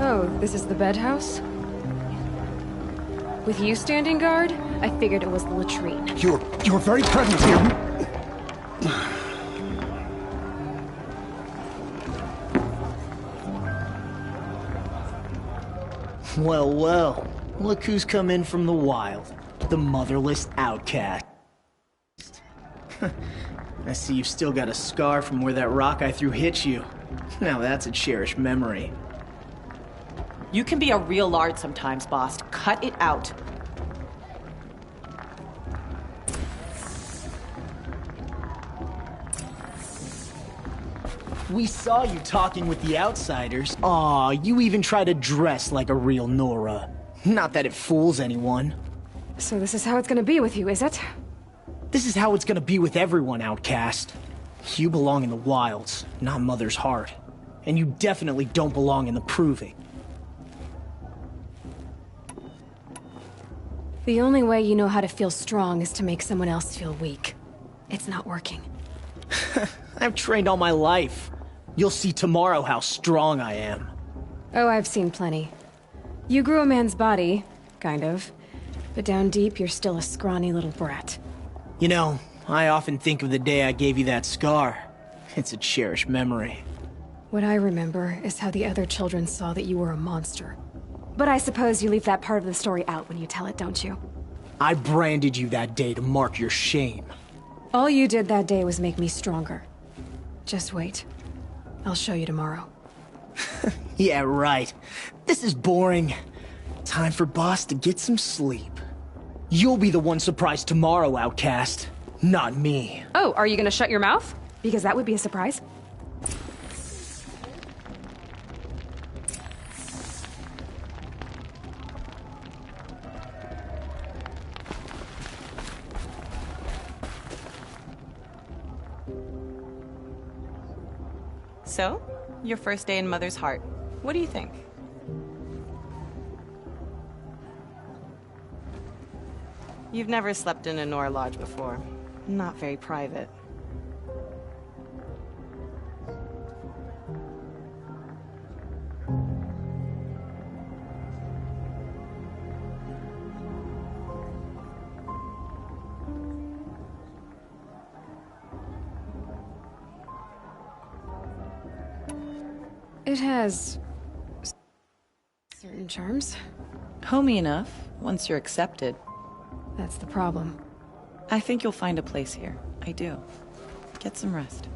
Oh, this is the bed house? With you standing guard, I figured it was the latrine. Your very presence here... Well, well. Look who's come in from the wild. The motherless outcast. I see you've still got a scar from where that rock I threw hit you. Now that's a cherished memory. You can be a real lard sometimes, boss. Cut it out. We saw you talking with the outsiders. Aw, you even try to dress like a real Nora. Not that it fools anyone. So this is how it's gonna be with you, is it? This is how it's gonna be with everyone, outcast. You belong in the wilds, not Mother's Heart. And you definitely don't belong in the Proving. The only way you know how to feel strong is to make someone else feel weak. It's not working. I've trained all my life. You'll see tomorrow how strong I am. Oh, I've seen plenty. You grew a man's body, kind of. But down deep, you're still a scrawny little brat. You know, I often think of the day I gave you that scar. It's a cherished memory. What I remember is how the other children saw that you were a monster. But I suppose you leave that part of the story out when you tell it, don't you? I branded you that day to mark your shame. All you did that day was make me stronger. Just wait. I'll show you tomorrow. Yeah, right. This is boring. Time for Boss to get some sleep. You'll be the one surprised tomorrow, outcast. Not me. Oh, are you gonna shut your mouth? Because that would be a surprise. So, your first day in Mother's Heart. What do you think? You've never slept in a Nora Lodge before. Not very private. It has... certain charms. Homey enough, once you're accepted. That's the problem. I think you'll find a place here. I do. Get some rest.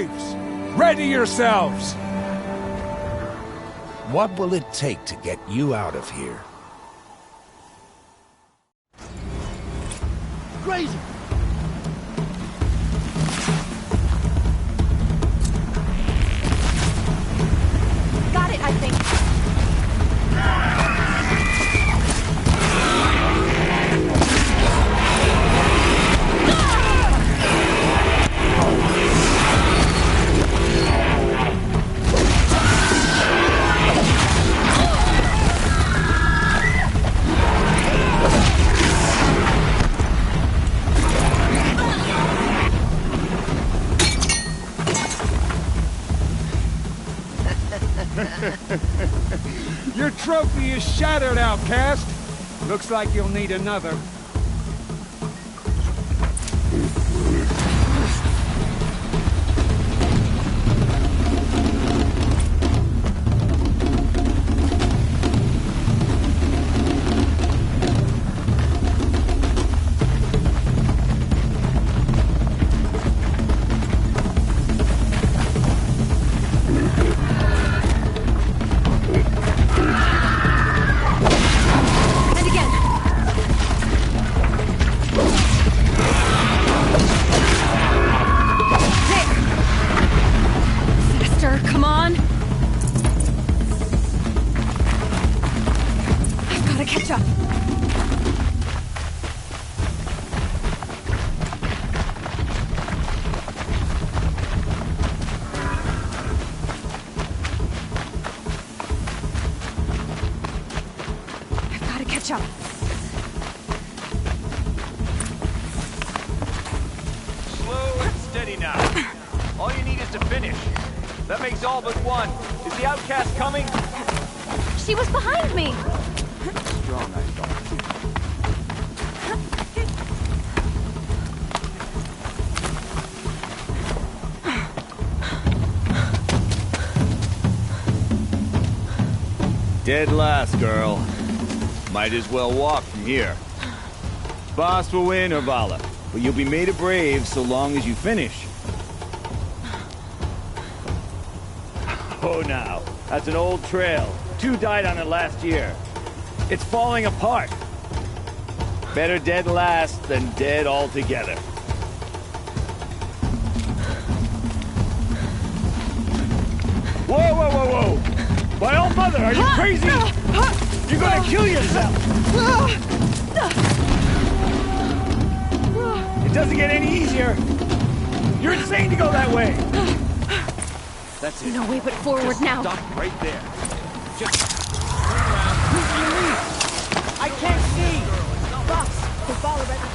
Braves, ready yourselves! What will it take to get you out of here? Crazy! Got it, I think. Your trophy is shattered, outcast. Looks like you'll need another. Dead last, girl. Might as well walk from here. Boss will win or Vala, but you'll be made a brave so long as you finish. Oh, now. That's an old trail. 2 died on it last year. It's falling apart. Better dead last than dead altogether. Whoa, whoa, whoa, whoa! My old mother, are you crazy? You're gonna kill yourself! It doesn't get any easier! You're insane to go that way! That's it. No way but forward. Just now. Stop right there. Just turn around. I can't see! Boss, the ball already.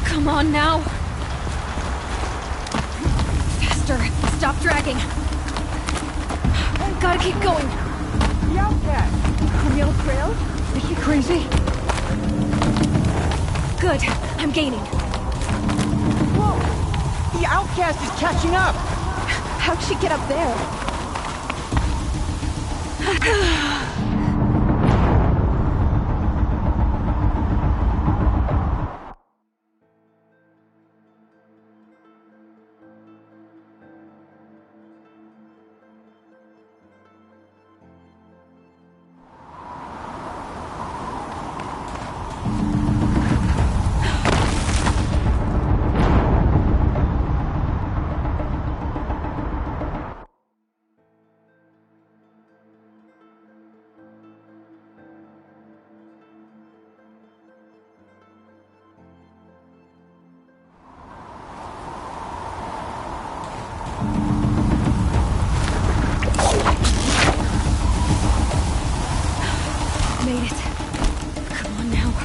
Come on now! Faster! Stop dragging! Gotta keep going! The outcast! Camille Trail? Is she crazy? Good. I'm gaining. Whoa! The outcast is catching up! How'd she get up there?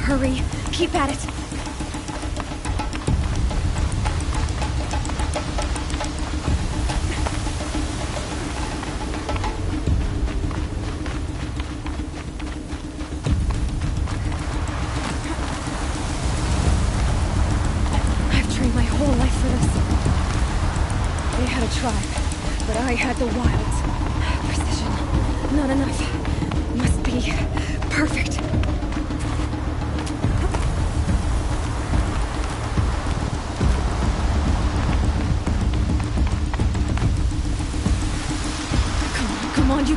Hurry. Keep at it. I've trained my whole life for this. They had a tribe, but I had the wilds. Precision. Not enough. Must be perfect.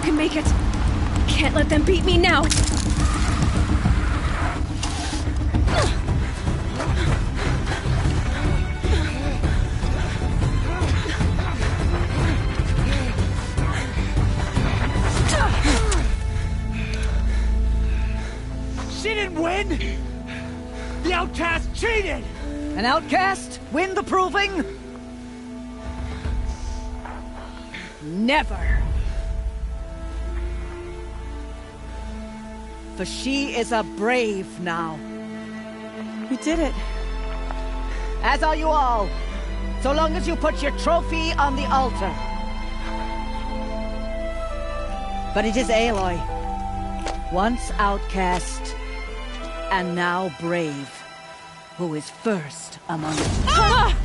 can make it. Can't let them beat me now. She didn't win! The outcast cheated! An outcast win the proving? Never. For she is a brave now. We did it. As are you all. So long as you put your trophy on the altar. But it is Aloy, once outcast, and now brave, who is first among us. Ah!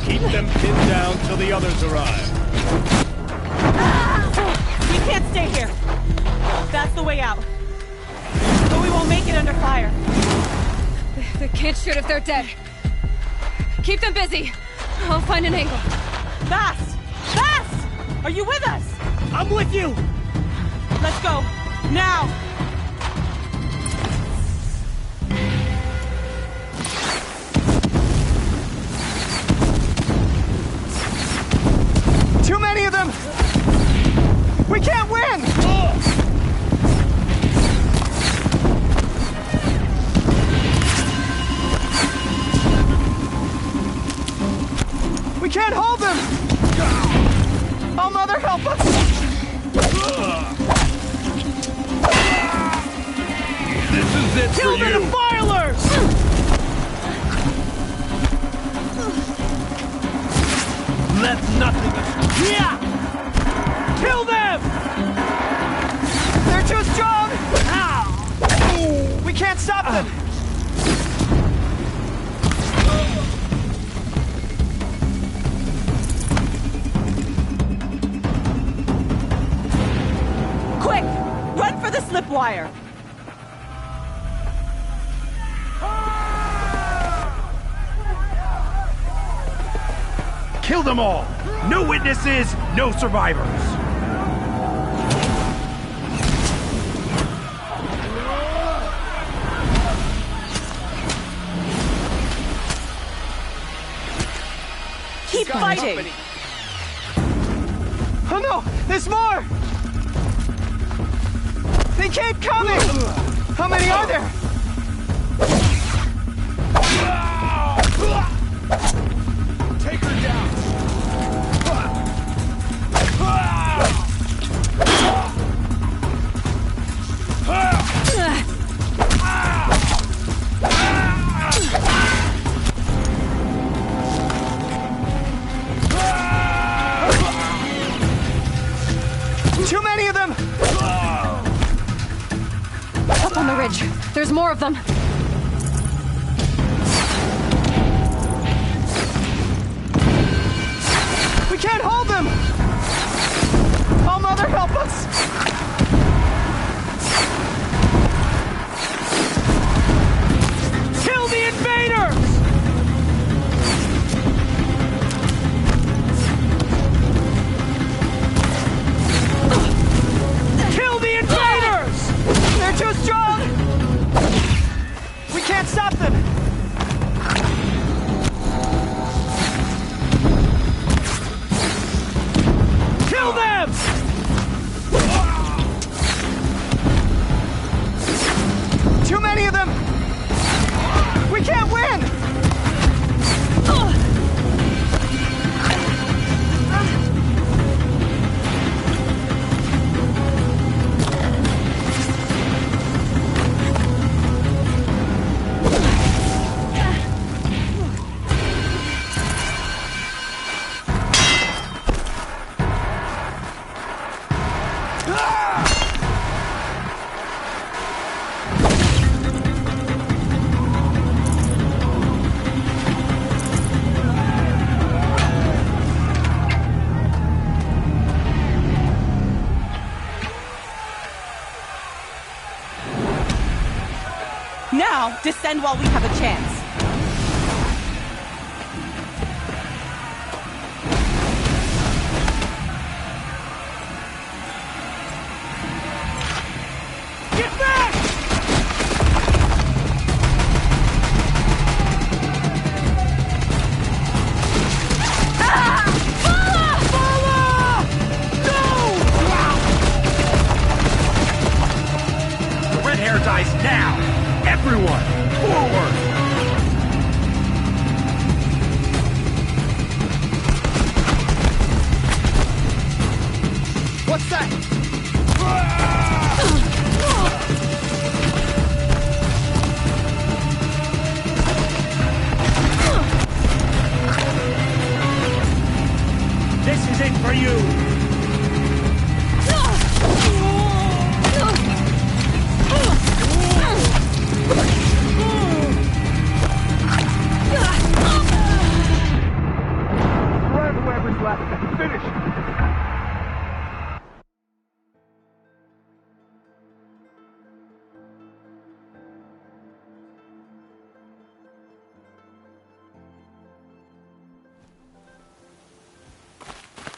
Keep them pinned down till the others arrive. We can't stay here. That's the way out. But we won't make it under fire. They can't shoot if they're dead. Keep them busy. I'll find an angle. Fast! Fast! Are you with us? I'm with you! Let's go. Now! Too many of them! We can't win! We can't hold them! Oh, Mother, help us! This is it Kill for the you! defilers! Let nothing... Yeah! Kill them! They're too strong! Ow! We can't stop them! Quick! Run for the slip wire! Kill them all! No witnesses, no survivors! Keep fighting! Oh no! There's more! They keep coming! How many are there? Take her down! Too many of them! Up on the ridge. There's more of them. We can't hold them! Oh, Mother, help us! Kill the invaders! Kill the invaders! They're too strong! We can't stop them! Now, descend while we have a chance. Get back! The red hair dies now! Everyone, forward! What's that? This is it for you! Grab whoever's left and finish it.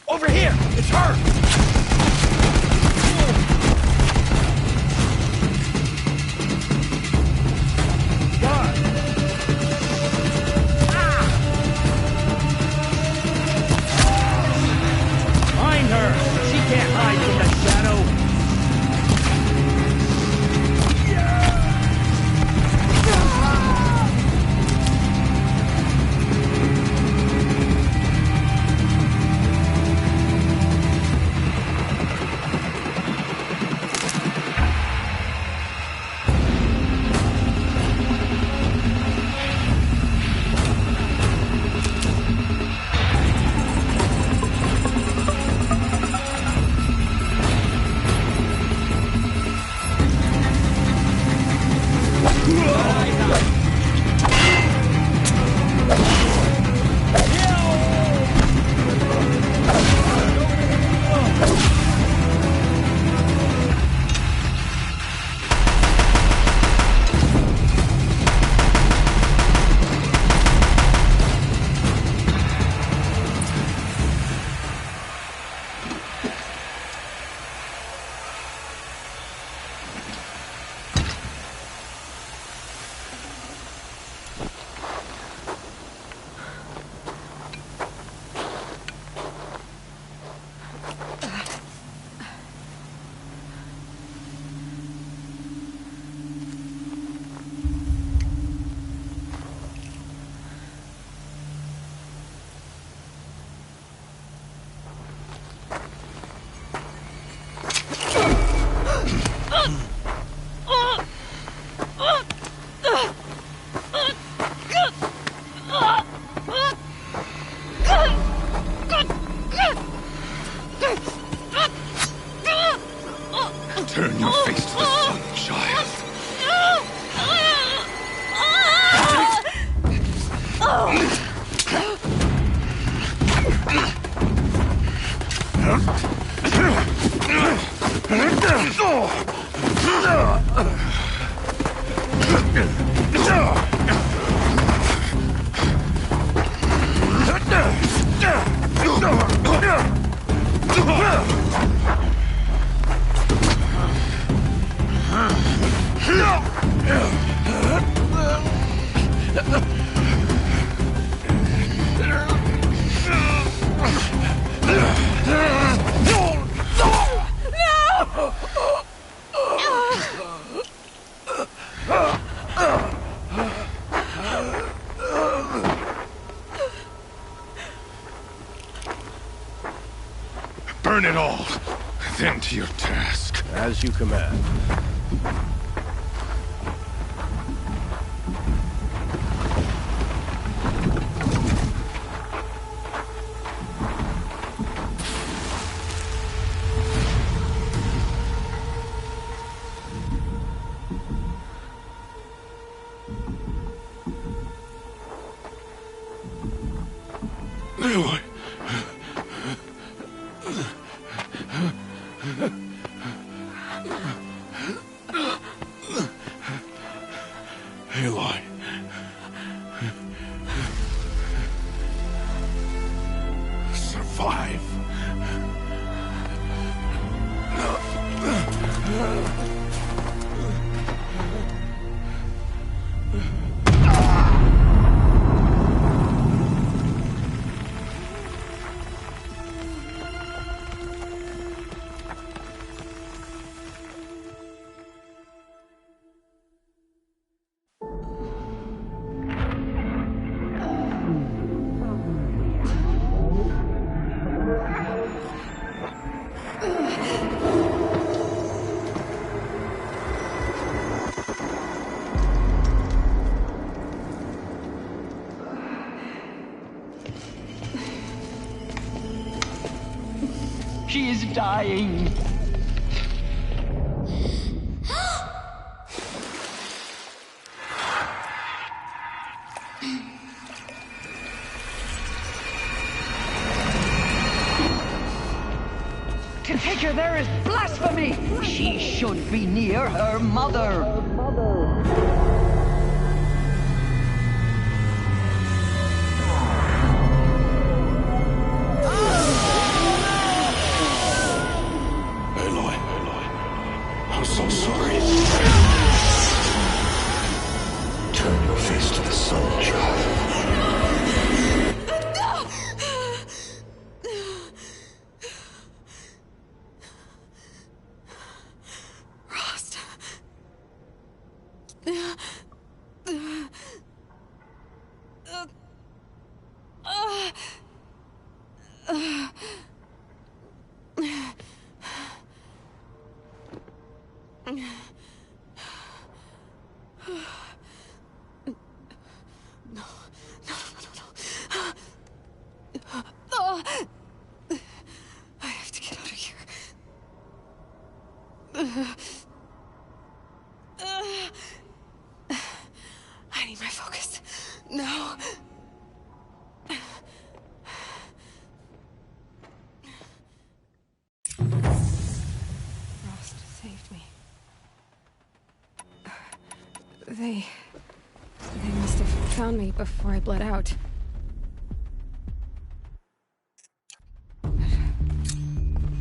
Over here! It's her! Find her! She can't hide from the shadow! Turn your face to the sun, child. Burn it all, then to your task. As you command. Aloy. She is dying. To take her there is blasphemy. She should be near her mother. So sorry. Turn your face to the sun, child. Rost. I have to get out of here. I need my focus. No. Rost saved me. They must have found me before I bled out.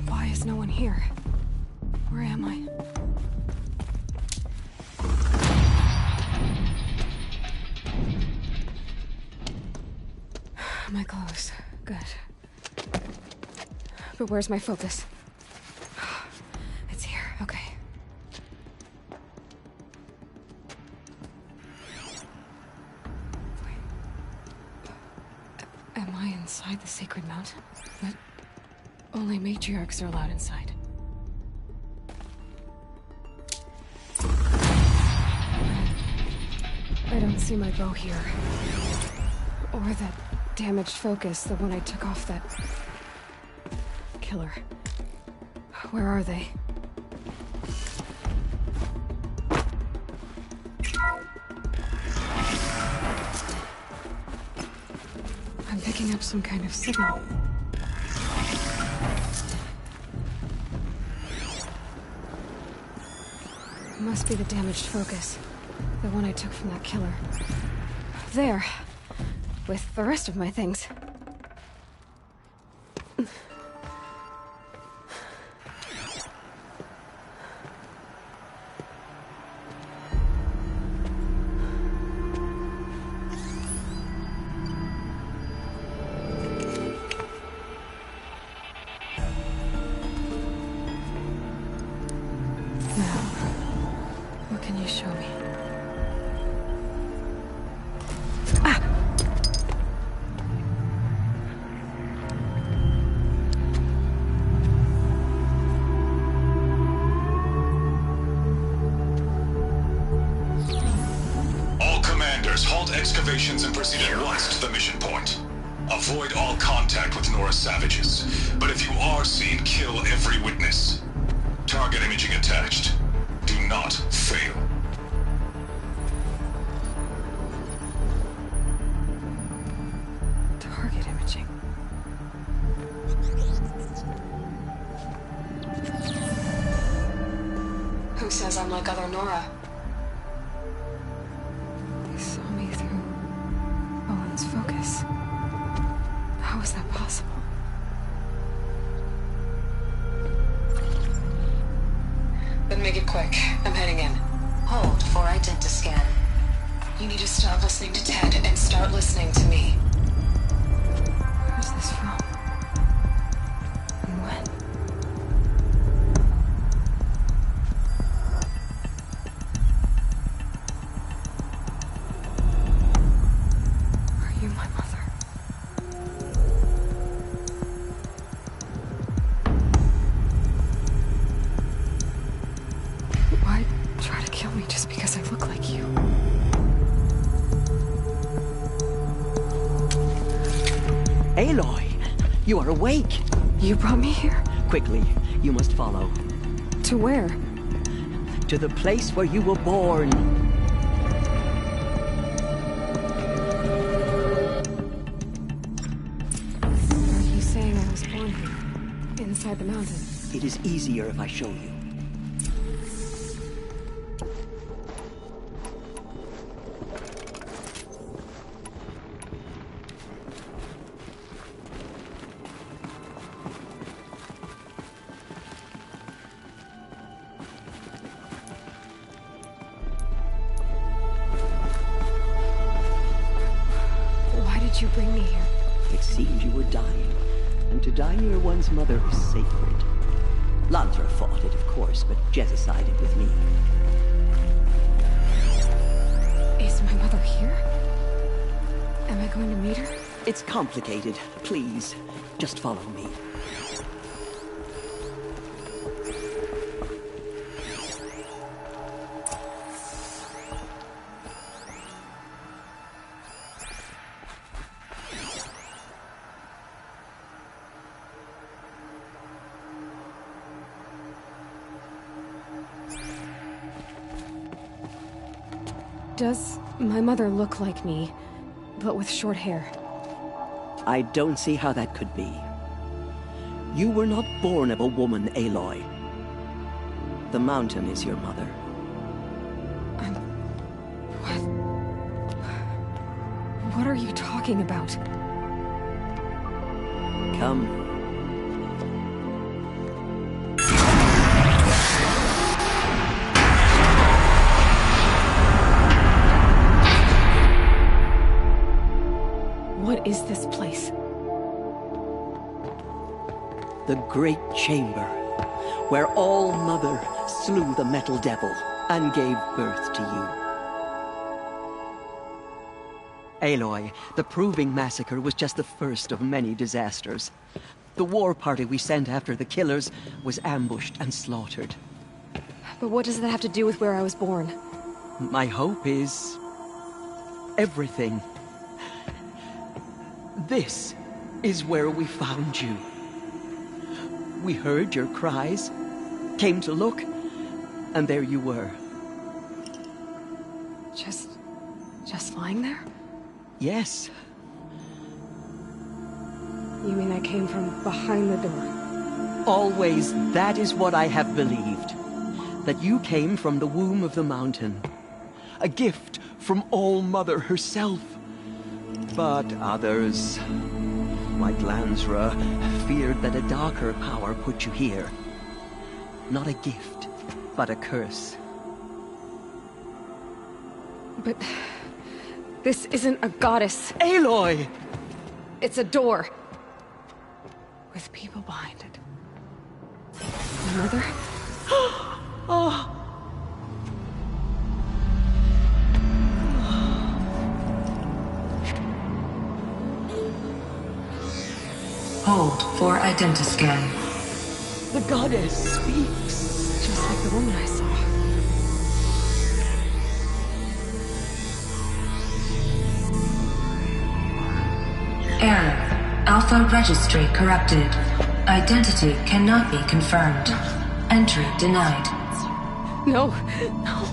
Why is no one here? Where am I? My clothes. Good. But where's my focus? It's here. Okay. Am I inside the sacred mountain? But only matriarchs are allowed inside. I don't see my bow here. Or that damaged focus, the one I took off that killer. Where are they? I'm picking up some kind of signal. Must be the damaged focus. The one I took from that killer. There. With the rest of my things. Excavations and proceed at once to the mission point. Avoid all contact with Nora savages, but if you are seen, kill every witness. Target imaging attached. Do not fail. Target imaging. Who says I'm like other Nora? Focus. How is that possible? Been making quick. I'm heading in. Hold for identiscan. You need to stop listening to Ted and start listening to me. Where's this from? And when? Are you my mother? Why try to kill me just because I look like you? Aloy, you are awake. You brought me here? Quickly, you must follow. To where? To the place where you were born. Are you saying I was born here? Inside the mountain? It is easier if I show you. Why did you bring me here? It seemed you were dying, and to die near one's mother is sacred. Lantra fought it, of course, but Jezza sided with me. Is my mother here? Am I going to meet her? It's complicated. Please, just follow me. Does my mother look like me, but with short hair? I don't see how that could be. You were not born of a woman, Aloy. The mountain is your mother. What are you talking about? Come. What is this place? The Great Chamber, where All-Mother slew the Metal Devil and gave birth to you. Aloy, the Proving Massacre was just the first of many disasters. The war party we sent after the killers was ambushed and slaughtered. But what does that have to do with where I was born? My hope is everything. This is where we found you. We heard your cries, came to look, and there you were. Just lying there? Yes. You mean I came from behind the door? Always, that is what I have believed. That you came from the womb of the mountain. A gift from All-Mother herself. But others, like Lansra, feared that a darker power put you here. Not a gift, but a curse. But this isn't a goddess. Aloy! It's a door. With people behind it. My mother? Oh! Hold for identiscan. The goddess speaks. Just like the woman I saw. Error. Alpha registry corrupted. Identity cannot be confirmed. Entry denied. No, no.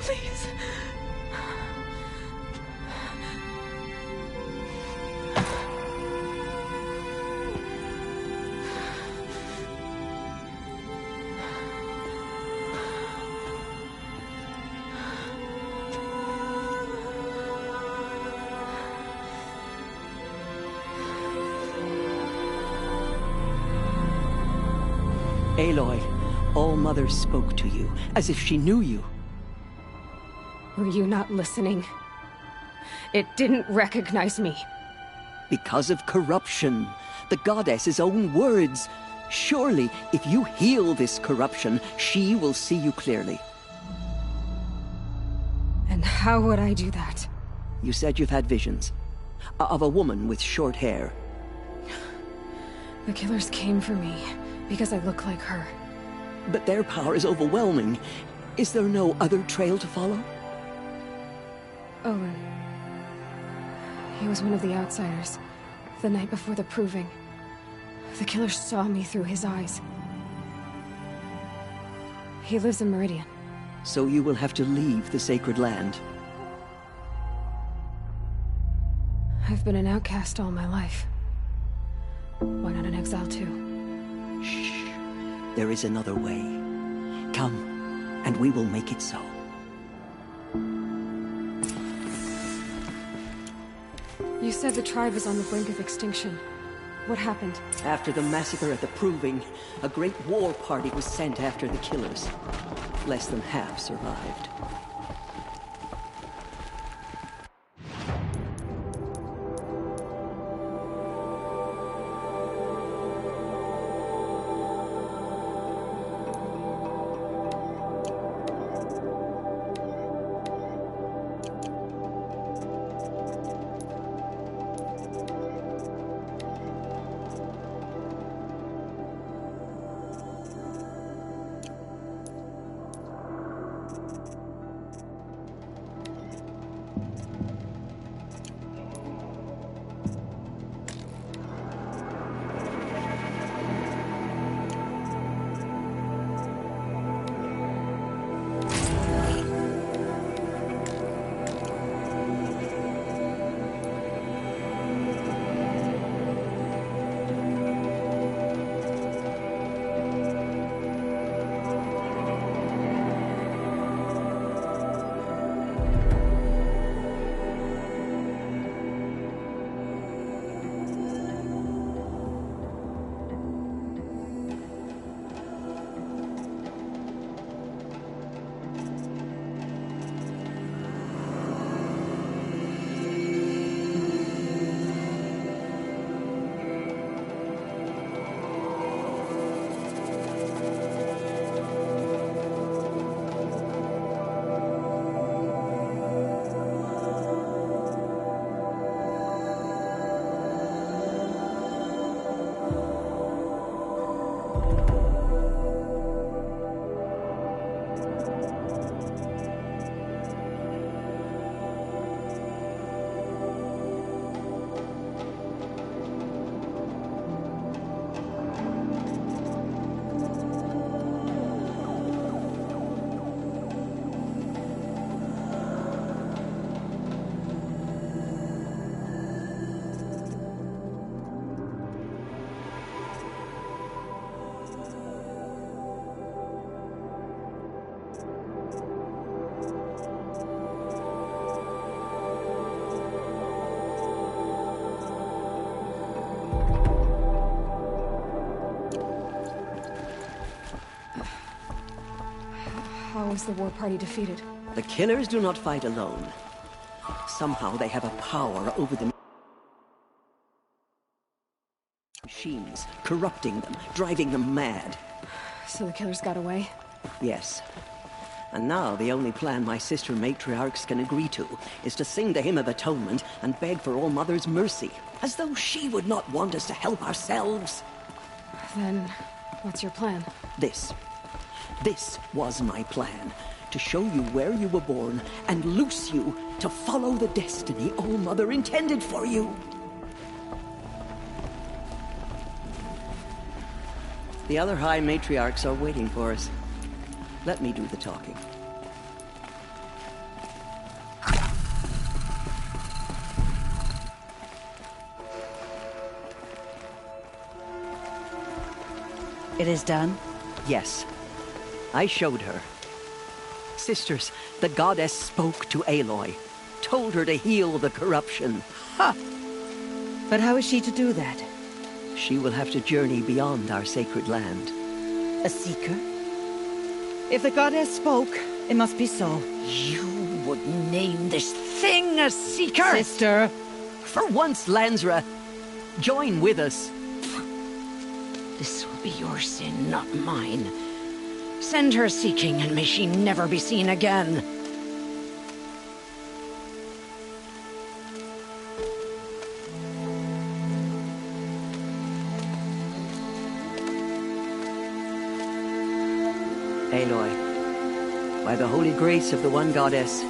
Please. Aloy, All-Mother spoke to you, as if she knew you. Were you not listening? It didn't recognize me. Because of corruption. The goddess's own words. Surely, if you heal this corruption, she will see you clearly. And how would I do that? You said you've had visions. Of a woman with short hair. The killers came for me, because I look like her. But their power is overwhelming. Is there no other trail to follow? Owen. He was one of the outsiders, the night before the Proving. The killers saw me through his eyes. He lives in Meridian. So you will have to leave the sacred land. I've been an outcast all my life. Why not an exile too? Shh. There is another way. Come, and we will make it so. You said the tribe is on the brink of extinction. What happened? After the massacre at the Proving, a great war party was sent after the killers. Less than half survived. How was the war party defeated? The killers do not fight alone. Somehow they have a power over the machines, corrupting them, driving them mad. So the killers got away? Yes. And now the only plan my sister matriarchs can agree to is to sing the Hymn of Atonement and beg for All-Mother's mercy, as though she would not want us to help ourselves. Then, what's your plan? This was my plan. To show you where you were born and loose you to follow the destiny All-Mother intended for you. The other High Matriarchs are waiting for us. Let me do the talking. It is done? Yes. I showed her. Sisters, the goddess spoke to Aloy. Told her to heal the corruption. Ha! But how is she to do that? She will have to journey beyond our sacred land. A seeker? If the goddess spoke, it must be so. You would name this thing a seeker? Sister! For once, Lansra, join with us. This will be your sin, not mine. Send her seeking, and may she never be seen again. Aloy, by the holy grace of the One Goddess,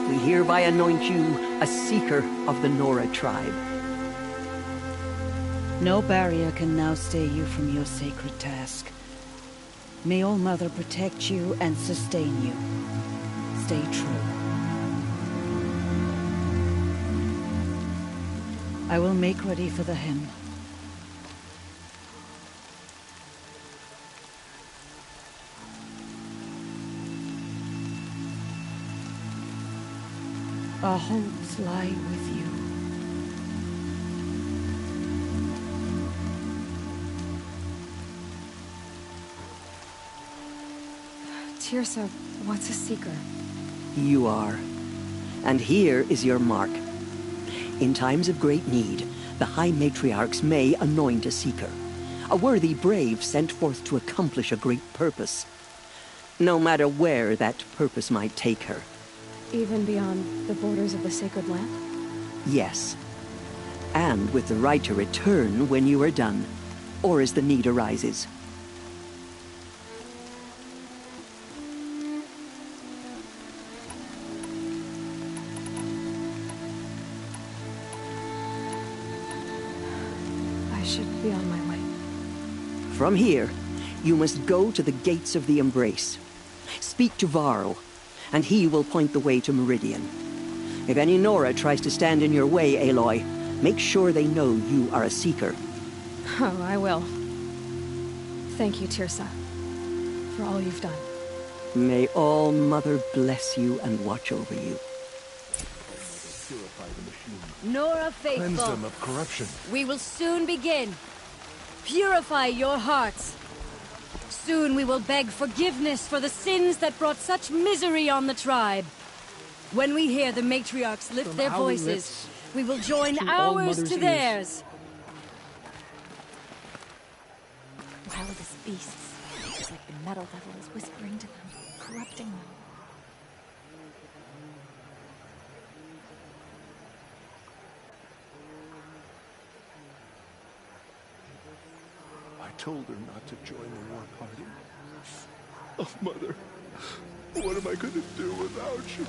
we hereby anoint you a seeker of the Nora tribe. No barrier can now stay you from your sacred task. May All Mother protect you and sustain you. Stay true. I will make ready for the hymn. Our hopes lie with you. Teersa, what's a seeker? You are. And here is your mark. In times of great need, the High Matriarchs may anoint a seeker. A worthy brave sent forth to accomplish a great purpose. No matter where that purpose might take her. Even beyond the borders of the sacred land? Yes. And with the right to return when you are done, or as the need arises. I should be on my way. From here, you must go to the gates of the Embrace. Speak to Varl, and he will point the way to Meridian. If any Nora tries to stand in your way, Aloy, make sure they know you are a seeker. Oh, I will. Thank you, Teersa, for all you've done. May All Mother bless you and watch over you. Nora faithful. Cleanse them of corruption. We will soon begin. Purify your hearts. Soon we will beg forgiveness for the sins that brought such misery on the tribe. When we hear the matriarchs lift their voices, we will join ours to theirs. Wildest beasts. It's like the metal devil is whispering to them, corrupting them. I told her not to join the war party. Oh, Mother, what am I going to do without you?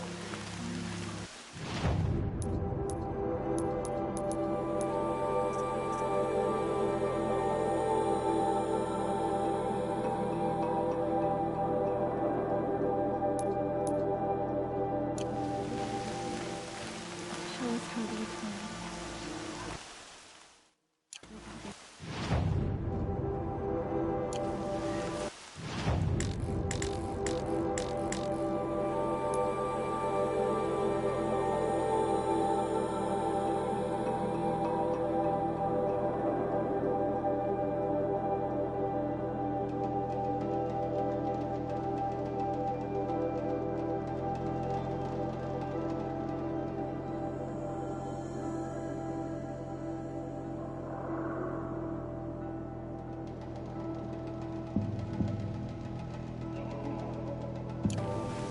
Show us how to return.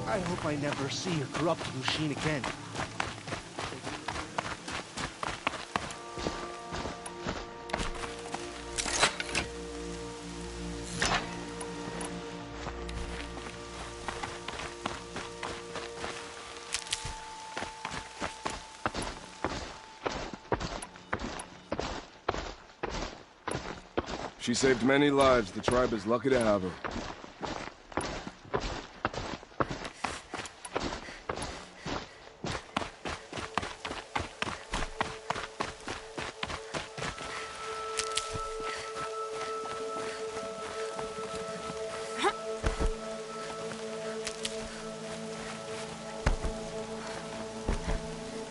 I hope I never see a corrupt Lusheen again. She saved many lives. The tribe is lucky to have her.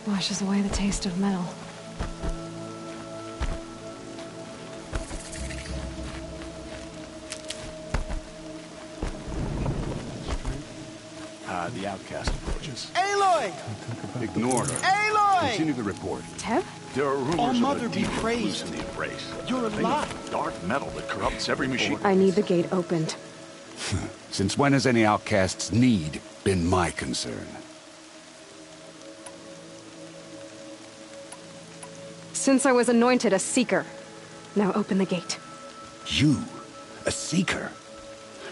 Washes away the taste of metal. The outcast approaches. Aloy! Ignore her. Aloy! Continue the report. Tev? There are rumors Oh, of Mother a be demon praised. loose in the Embrace. You're A thing alive. of dark metal that corrupts every machine. I need the gate opened. Since when has any outcast's need been my concern? Since I was anointed a seeker. Now open the gate. You? A seeker?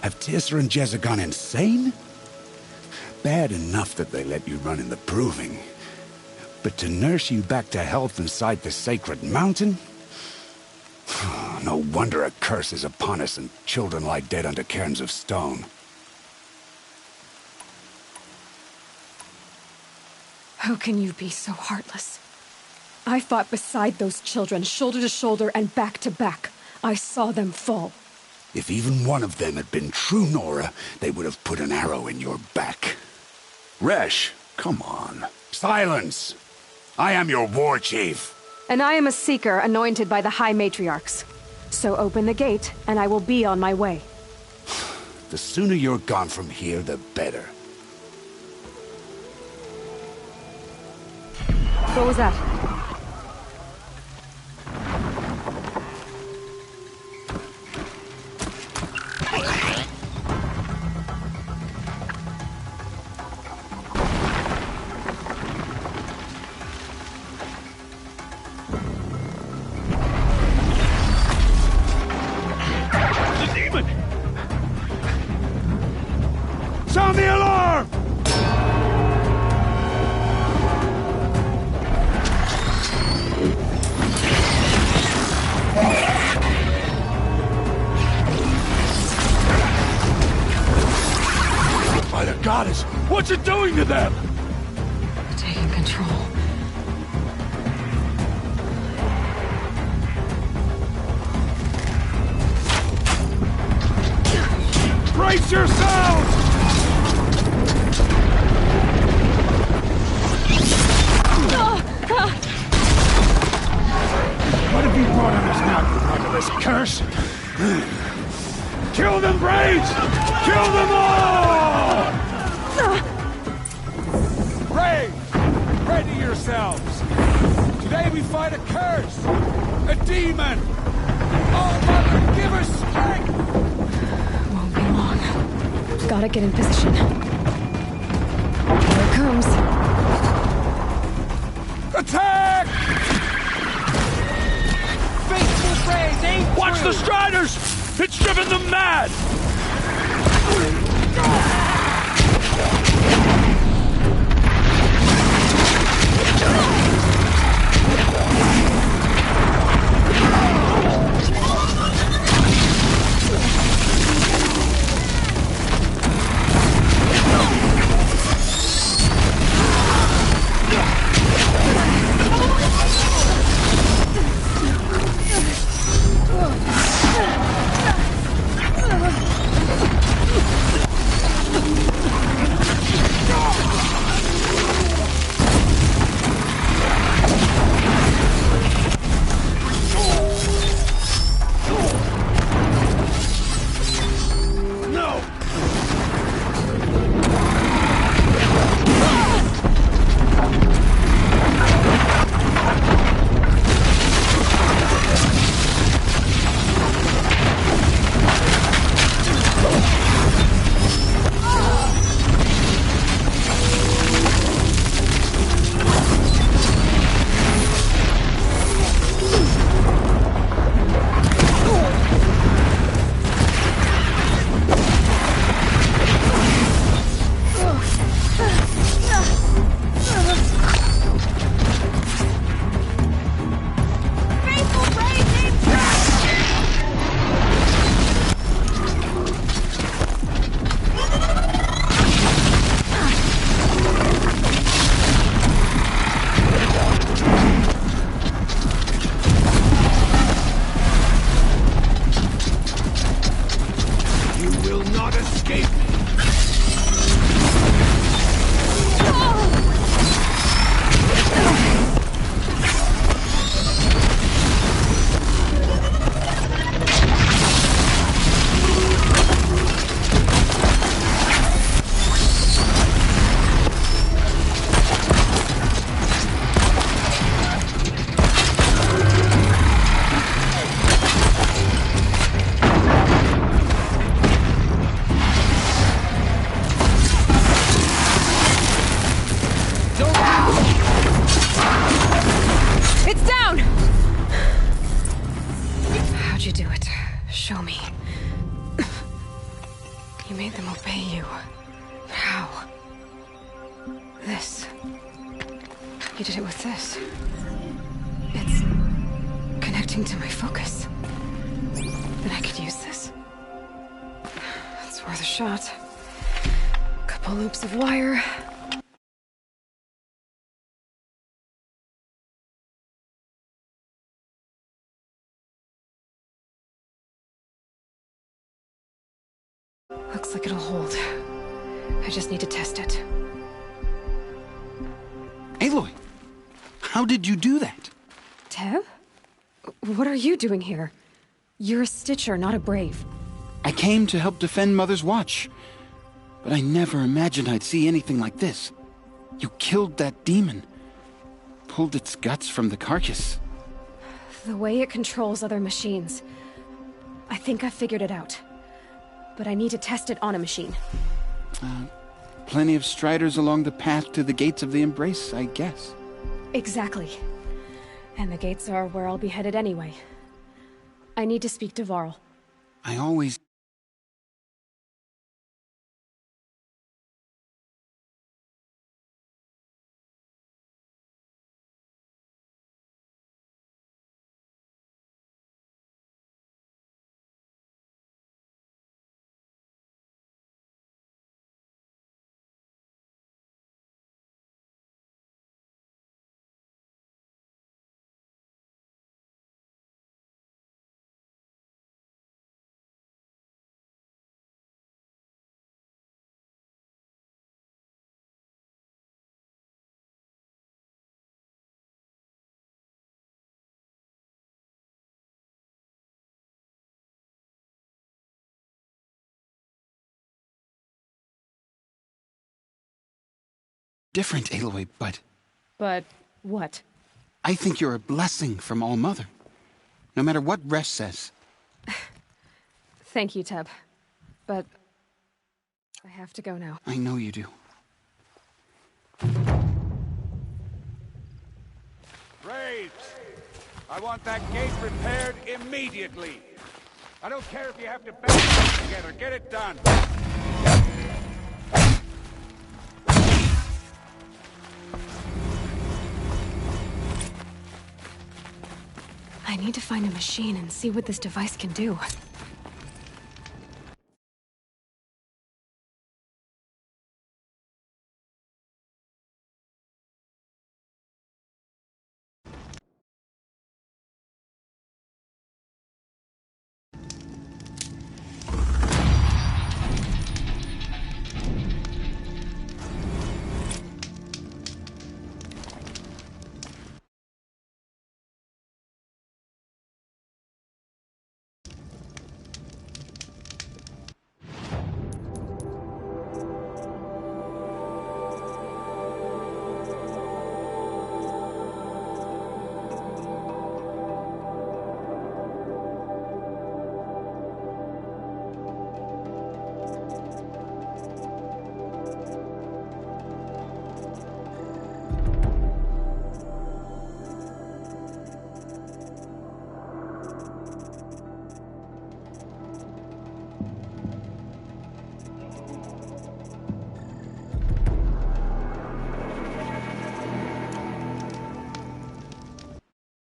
Have Teersa and Jezza gone insane? Bad enough that they let you run in the proving. But to nurse you back to health inside the sacred mountain? No wonder a curse is upon us and children lie dead under cairns of stone. How can you be so heartless? I fought beside those children, shoulder to shoulder and back to back. I saw them fall. If even one of them had been true Nora, they would have put an arrow in your back. Resh, come on. Silence! I am your war chief. And I am a seeker anointed by the High Matriarchs. So open the gate, and I will be on my way. The sooner you're gone from here, the better. What was that? Sound the alarm! By the goddess, what's it doing to them? Taking control. Brace yourselves! What have you brought on us now, you motherless curse? Kill them, Braves! Kill them all! Braves, ready yourselves! Today we fight a curse! A demon! Oh, Mother, give us strength! Won't be long. Gotta get in position. Here it comes. Attack! Faithful Braves, ain't Watch true. the Striders! It's driven them mad! you do it? Show me. You made them obey you. How? This. You did it with this. It's connecting to my focus. Then I could use this. It's worth a shot. Couple loops of wire. Looks like it'll hold. I just need to test it. Aloy, how did you do that? Teb? What are you doing here? You're a Stitcher, not a Brave. I came to help defend Mother's Watch, but I never imagined I'd see anything like this. You killed that demon, pulled its guts from the carcass. The way it controls other machines. I think I figured it out. But I need to test it on a machine. Plenty of striders along the path to the gates of the Embrace, I guess. Exactly. And the gates are where I'll be headed anyway. I need to speak to Varl. I always... different, Aloy, but... But what? I think you're a blessing from All-Mother. No matter what Resh says. Thank you, Teb. But... I have to go now. I know you do. Braves! I want that gate repaired immediately. I don't care if you have to band it together. Get it done. I need to find a machine and see what this device can do.